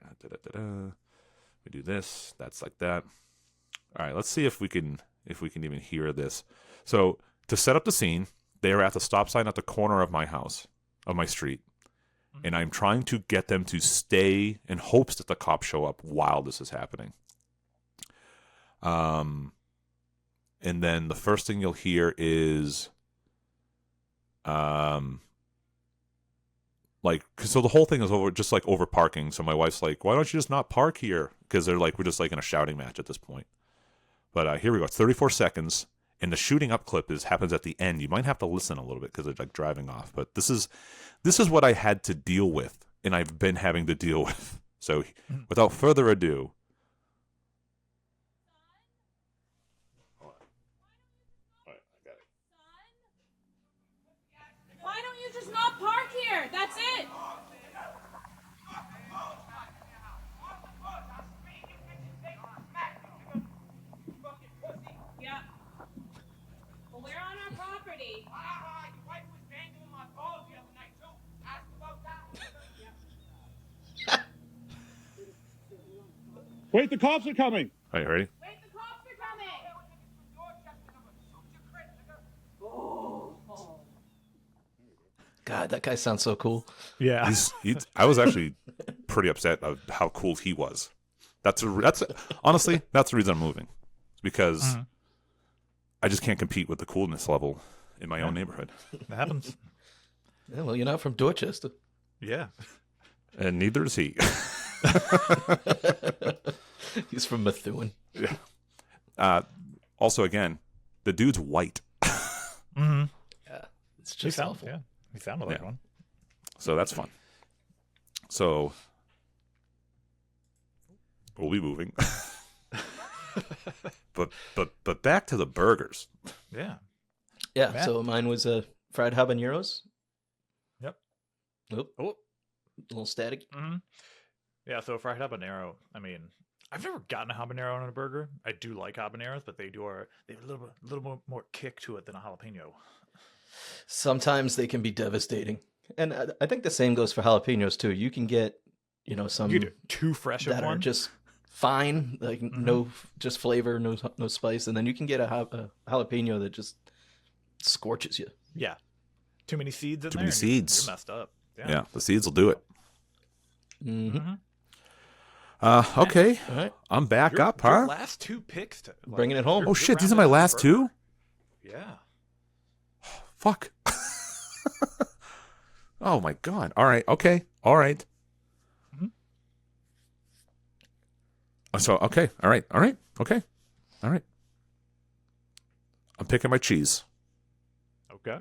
We do this. That's like that. All right. Let's see if we can even hear this. So to set up the scene, they are at the stop sign at the corner of my house, of my street, and I'm trying to get them to stay in hopes that the cops show up while this is happening. And then the first thing you'll hear is, like, so the whole thing is over parking. So my wife's like, why don't you just not park here? Because they're like, we're just like in a shouting match at this point. But here we go. It's 34 seconds. And the shooting up clip happens at the end. You might have to listen a little bit because they're like driving off. But this is what I had to deal with, and I've been having to deal with. So without further ado. Why don't you just not park here? That's it. Yeah. Well, we're on our property. Your wife was dangling my balls the other night, too. Ask about that. Wait, the cops are coming. All right, ready? Wait, the cops are coming. God, that guy sounds so cool. Yeah. I was actually pretty upset of how cool he was. Honestly, that's the reason I'm moving. It's because I just can't compete with the coolness level in my own neighborhood. It happens. Yeah, well, you're not from Dorchester. Yeah. And neither is he. He's from Methuen. Yeah. Also, again, the dude's white. Mm-hmm. Yeah, it's just awful. Yeah. He sounded like one. So that's fun. So we'll be moving. but back to the burgers. Yeah. Yeah, Matt? so mine was fried habaneros. Yep. Oop. Oh. A little static. Mm-hmm. Yeah, so fried habanero, I mean, I've never gotten a habanero on a burger. I do like habaneros, but they have a little more kick to it than a jalapeno. Sometimes they can be devastating. And I think the same goes for jalapenos, too. You can get, some You get too fresh of that one. are just fine, like no, just flavor, no spice. And then you can get a jalapeno that just scorches you. Yeah. Too many seeds in Too there. many and seeds. You're messed up. Yeah, the seeds will do it. Mm-hmm. Okay. All right. I'm back Your up, huh? last two picks. Bringing it home. Oh, shit. These are my last two? Yeah. Fuck. Oh, my God. All right. Okay. All right. So, okay. All right. All right. Okay. All right. I'm picking my cheese. Okay.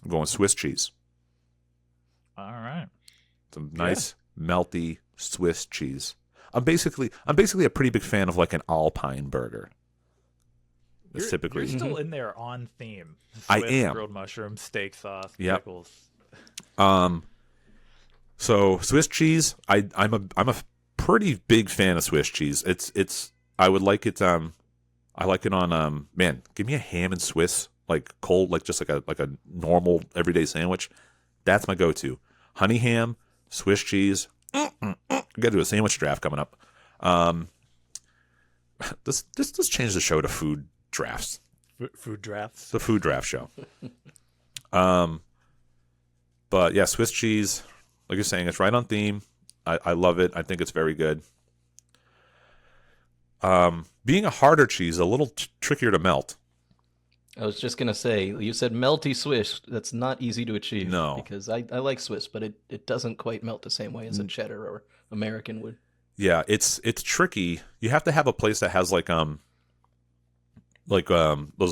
I'm going Swiss cheese. All right. Some nice, melty Swiss cheese. I'm basically a pretty big fan of like an Alpine burger. That's typically. You're still in there on theme. I Swiss, am. Grilled mushrooms, steak sauce, Yep. pickles. So Swiss cheese, I'm a pretty big fan of Swiss cheese. I would like it. I like it on man. Give me a ham and Swiss, like cold, like just like a normal everyday sandwich. That's my go-to. Honey ham, Swiss cheese. We got to do a sandwich draft coming up. Let's change the show to food drafts. Food drafts. It's a food draft show. But yeah, Swiss cheese, like you're saying, it's right on theme. I love it. I think it's very good. Being a harder cheese, a little trickier to melt. I was just going to say, you said melty Swiss. That's not easy to achieve. No. Because I like Swiss, but it doesn't quite melt the same way as a cheddar or American would. Yeah, it's tricky. You have to have a place that has like those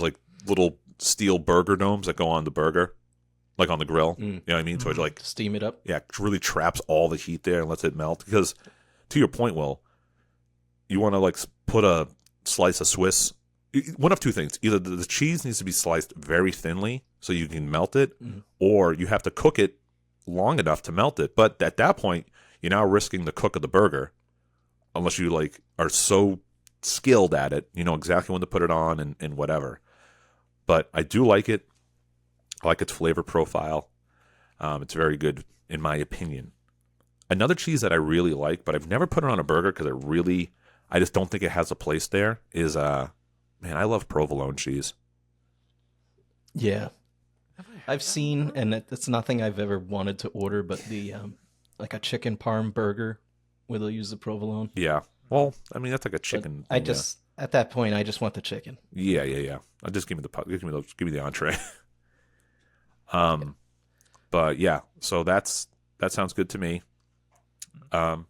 like little steel burger domes that go on the burger, like on the grill. You know what I mean? So it like Steam it up. yeah, really traps all the heat there and lets it melt. Because to your point, Will, you want to like put a slice of Swiss. One of two things: either the cheese needs to be sliced very thinly so you can melt it, or you have to cook it long enough to melt it. But at that point, you're now risking the cook of the burger, unless you like are so skilled at it, you know exactly when to put it on and whatever. But I do like it. I like its flavor profile. It's very good in my opinion. Another cheese that I really like, but I've never put it on a burger because I just don't think it has a place there, is, man, I love provolone cheese. Yeah. I've seen, and it's nothing I've ever wanted to order, but the, like a chicken parm burger where they'll use the provolone. Yeah. Well, I mean, that's like a chicken. I just, at that point, I just want the chicken. Yeah. I'll just give me the entree. But yeah, so that sounds good to me. And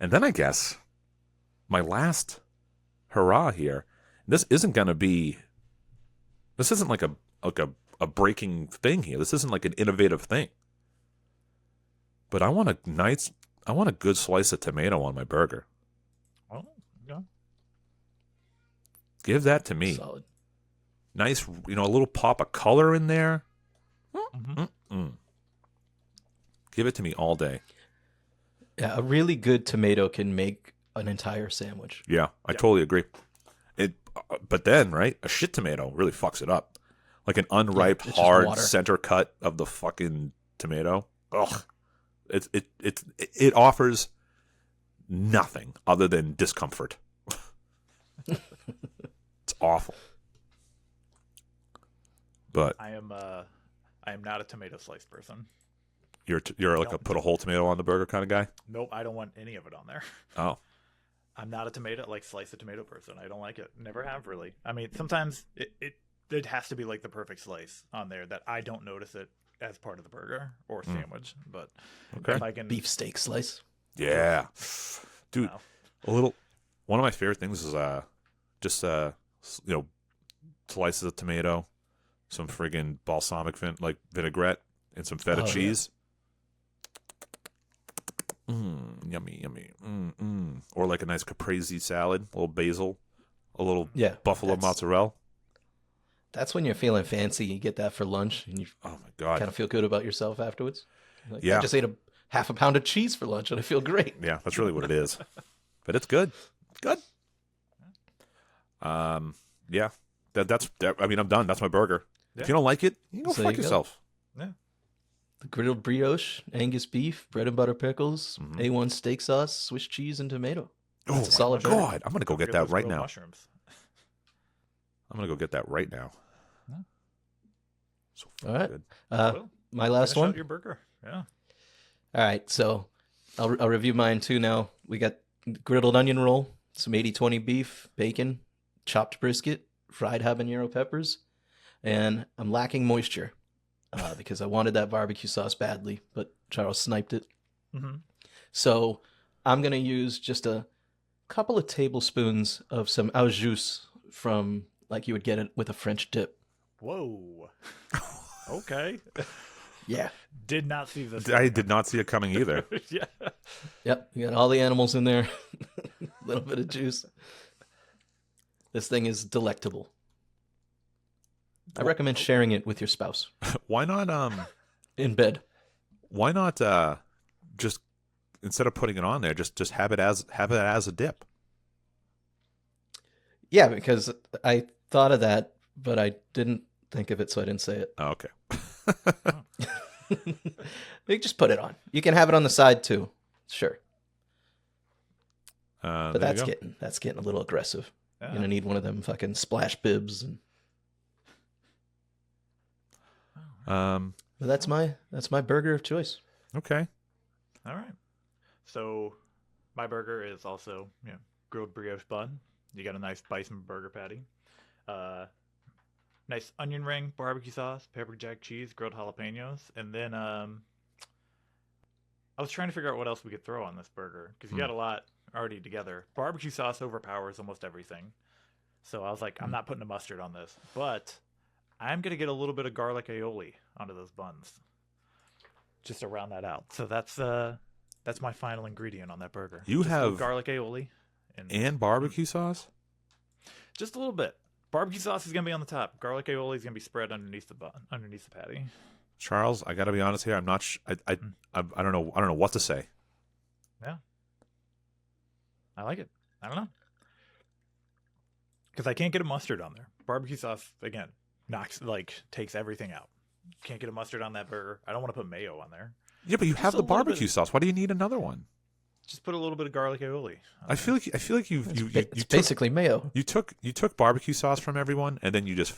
then I guess my last hurrah here. This isn't like a breaking thing here. This isn't like an innovative thing. But I want a good slice of tomato on my burger. Oh, yeah. Give that to me. Solid. Nice, a little pop of color in there. Give it to me all day. Yeah, a really good tomato can make an entire sandwich. Yeah, I totally agree. But then, right, a shit tomato really fucks it up. Like an unripe, it's just hard water. center cut of the fucking tomato. Ugh. It offers nothing other than discomfort. It's awful. But I am not a tomato slice person. you're like a put a whole tomato on the burger kind of guy. Nope, I don't want any of it on there. Oh, I'm not a slice a tomato person. I don't like it. Never have really. I mean, sometimes it has to be like the perfect slice on there that I don't notice it as part of the burger or sandwich. But okay. if I can, Beefsteak slice. Yeah, dude. no. One of my favorite things is just slices of tomato, some friggin' balsamic vinaigrette, and some feta cheese. Yummy. Or like a nice caprese salad, a little basil, a little buffalo mozzarella. That's when you're feeling fancy. You get that for lunch, and you Oh my god. kind of feel good about yourself afterwards. Like, Yeah. I just ate a half a pound of cheese for lunch, and I feel great. Yeah, that's really what it is. But it's good. It's good. Yeah. That's I mean, I'm done. That's my burger. Yeah. If you don't like it, you can go So fuck you go. yourself. The grilled brioche, Angus beef, bread and butter pickles, A1 steak sauce, Swiss cheese, and tomato. Oh That's a solid my burger. god. I'm gonna go get Forget that those right grilled now. Mushrooms. I'm gonna go get that right now. Yeah. So All fucking right. good. Well, My last finish out one. your burger. Yeah. All right, so I'll review mine too now. We got griddled onion roll, some 80/20 beef, bacon, chopped brisket, fried habanero peppers, and I'm lacking moisture because I wanted that barbecue sauce badly, but Charles sniped it. Mm-hmm. So I'm going to use just a couple of tablespoons of some au jus from like you would get it with a French dip. Whoa. Okay. Yeah. Did not see this. I did not see it coming either. Yeah. Yep. You got all the animals in there. A little bit of juice. This thing is delectable. I recommend sharing it with your spouse Why not in bed. why not just instead of putting it on there, just have it as a dip. Yeah, because I thought of that, but I didn't think of it, so I didn't say it. Oh, okay. You just put it on. You can have it on the side too. Sure. But There you that's getting a little aggressive. Yeah. You're gonna need one of them fucking splash bibs, and go. but that's my burger of choice. Okay. All right. So my burger is also grilled brioche bun. You got a nice bison burger patty. Nice onion ring, barbecue sauce, pepper jack cheese, grilled jalapenos, and then I was trying to figure out what else we could throw on this burger because you got a lot already together. Barbecue sauce overpowers almost everything, so I was like, I'm not putting a mustard on this, but I'm gonna get a little bit of garlic aioli onto those buns, just to round that out. So that's my final ingredient on that burger. You Just a little have- garlic aioli, and and barbecue sauce. Just a little bit. Barbecue sauce is gonna be on the top. Garlic aioli is gonna be spread underneath the patty. Charles, I got to be honest here. I'm not. I don't know. I don't know what to say. Yeah, I like it. I don't know because I can't get a mustard on there. Barbecue sauce again takes everything out. Can't get a mustard on that burger. I don't want to put mayo on there. Yeah, but you Just have a the little barbecue bit- sauce. Why do you need another one? Just put a little bit of garlic aioli. I feel like you It's basically mayo. you took barbecue sauce from everyone, and then you just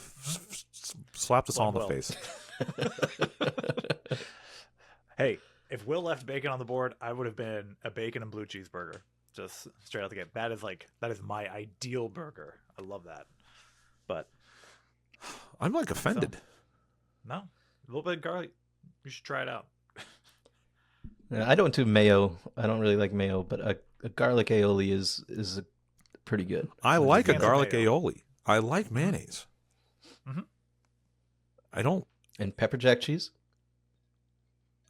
slapped us all in the Well. face. Hey, if Will left bacon on the board, I would have been a bacon and blue cheeseburger. Just straight out the gate. That is my ideal burger. I love that. But I'm like offended. no, a little bit of garlic. You should try it out. Yeah, I don't do mayo. I don't really like mayo, but a garlic aioli is pretty good. I like a fancy garlic mayo. aioli. I like mayonnaise. Mhm. I don't. And pepper jack cheese.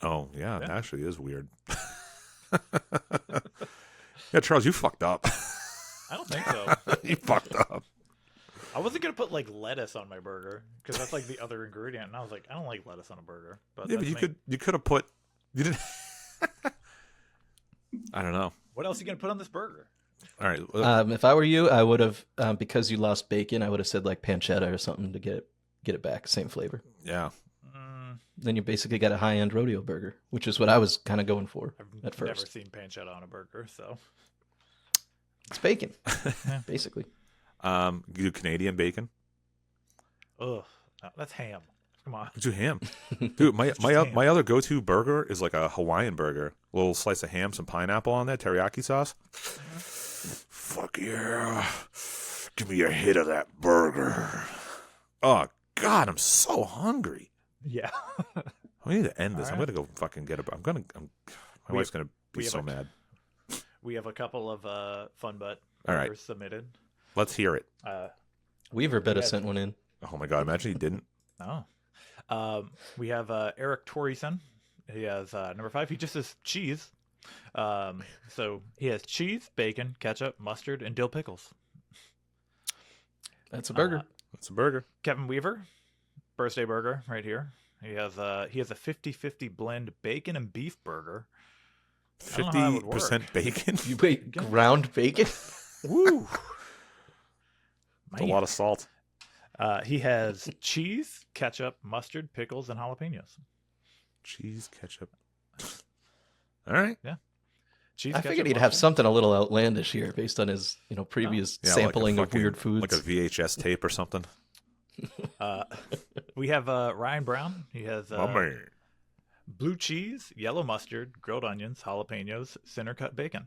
Oh yeah, it Yeah. actually is weird. Yeah, Charles, you fucked up. I don't think so. You fucked up. I wasn't gonna put like lettuce on my burger because that's like the other ingredient, and I was like, I don't like lettuce on a burger. But Yeah, but that's you could have put. You didn't. I don't know. What else are you gonna put on this burger? All right. If I were you, I would have because you lost bacon. I would have said like pancetta or something to get it back, same flavor. Yeah. Then you basically got a high end rodeo burger, which is what I was kind of going for I've at never first. seen pancetta on a burger, so It's bacon, basically. You do Canadian bacon. ugh, no, that's ham. Come on. Do ham, dude. My other go-to burger is like a Hawaiian burger. A little slice of ham, some pineapple on there, teriyaki sauce. Fuck yeah! Give me a hit of that burger. Oh God, I'm so hungry. Yeah. We need to end this. All I'm right. gonna go fucking get a. My We- wife's gonna be we have so a- mad. We have a couple of FunButt All right. burgers submitted. Let's hear it. Weaver better Yeah. sent one in. Oh my God! Imagine he didn't. We have Eric Torreyson. He has number 5. He just says cheese. So he has cheese, bacon, ketchup, mustard, and dill pickles. That's a burger. It's a burger. Kevin Weaver, birthday burger right here. He has a 50-50 blend bacon and beef burger. I don't know how that would work. 50% bacon. You wait, ground bacon? Woo! It's a Man. lot of salt. He has cheese, ketchup, mustard, pickles, and jalapenos. Cheese, ketchup. All right. Cheese, I ketchup, figured he'd have mustard. something a little outlandish here based on his, previous Yeah, sampling like a of weird fucking- foods. Like a VHS tape or something. We have Ryan Brown. He has My man. blue cheese, yellow mustard, grilled onions, jalapenos, center cut bacon.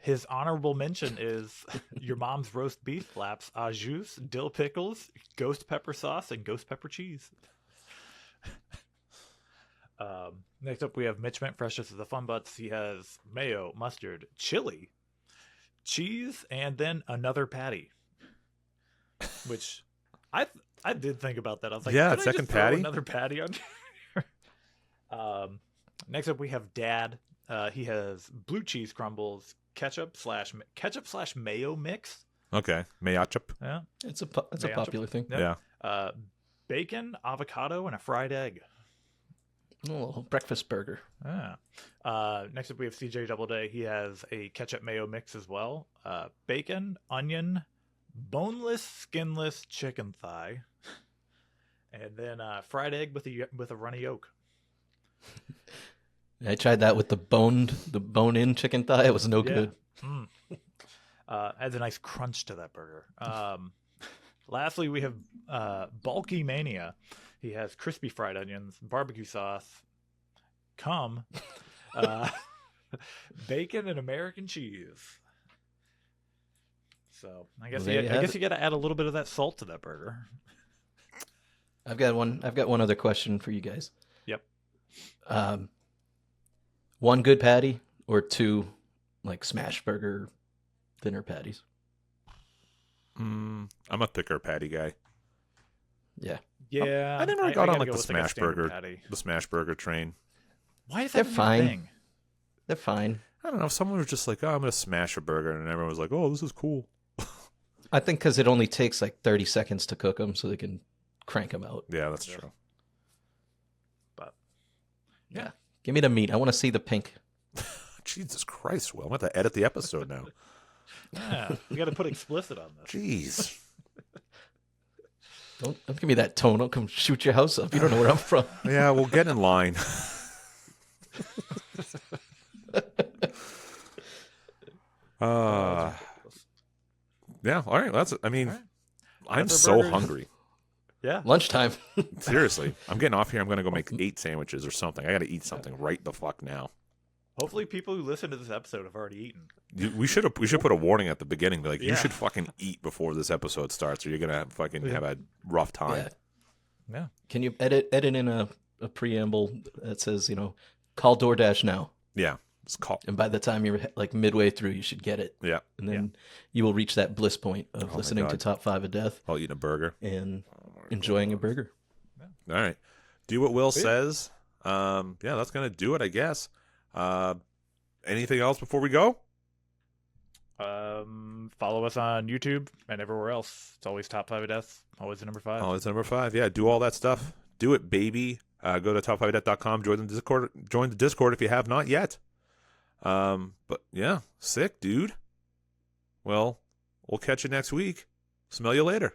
His honorable mention is your mom's roast beef flaps, au jus, dill pickles, ghost pepper sauce, and ghost pepper cheese. Next up, we have Mitch Mint, freshest of the FunButts. He has mayo, mustard, chili, cheese, and then another patty. Which I did think about that. I was like, Yeah, could I just second throw patty? another patty on here? Next up, we have Dad. He has blue cheese crumbles, ketchup slash mayo mix. Okay. Mayachop. Yeah. It's a Mayo. popular thing. Yep. Yeah. Bacon, avocado, and a fried egg. A little breakfast burger. Yeah. Next up, we have CJ Doubleday. He has a ketchup mayo mix as well. Bacon, onion, boneless, skinless chicken thigh, and then fried egg with a runny yolk. I tried that with the bone-in chicken thigh. It was no good. Mm. Adds a nice crunch to that burger. Lastly, we have Bulky Mania. He has crispy fried onions, barbecue sauce, bacon, and American cheese. So I guess Well, there you have it. you got to add a little bit of that salt to that burger. I've got one other question for you guys. Yep. One good patty or two like smash burger thinner patties? I'm a thicker patty guy. Yeah. Yeah, I never got on gotta like go the with, a smash standard burger, patty. the smash burger train. Why is They're that even a fine. thing? They're fine. I don't know. If someone was just like, "Oh, I'm gonna smash a burger," and everyone was like, "Oh, this is cool." I think because it only takes like 30 seconds to cook them, so they can crank them out. Yeah, that's true. But Yeah. Give me the meat. I want to see the pink. Jesus Christ, Will. I'm going to have to edit the episode now. yeah, we got to put explicit on this. Jeez. Don't give me that tone. I'll come shoot your house up. You don't know where I'm from. Yeah, well, get in line. Yeah, all right. I'm That's our so burgers. hungry. Yeah. Lunchtime. Seriously. I'm getting off here. I'm going to go make 8 sandwiches or something. I got to eat something right the fuck now. Hopefully, people who listen to this episode have already eaten. We should put a warning at the beginning. Be like, you Yeah. should fucking eat before this episode starts, or you're gonna have a rough time. Yeah. Yeah. Can you edit in a preamble that says, call DoorDash now? Yeah, it's called. And by the time you're like midway through, you should get it. Yeah, And then you will reach that bliss point of my listening to God. Top 5 of Death I'll eat a burger. and enjoying a burger. All right, do what Will says. Yeah, that's gonna do it, I guess. Anything else before we go? Follow us on YouTube and everywhere else. It's always Top 5 of Death. Always the number 5. Oh, it's number 5. Yeah, do all that stuff. Do it, baby. Go to top5death.com. Join the Discord. Join the Discord if you have not yet. But yeah, sick, dude. Well, we'll catch you next week. Smell you later.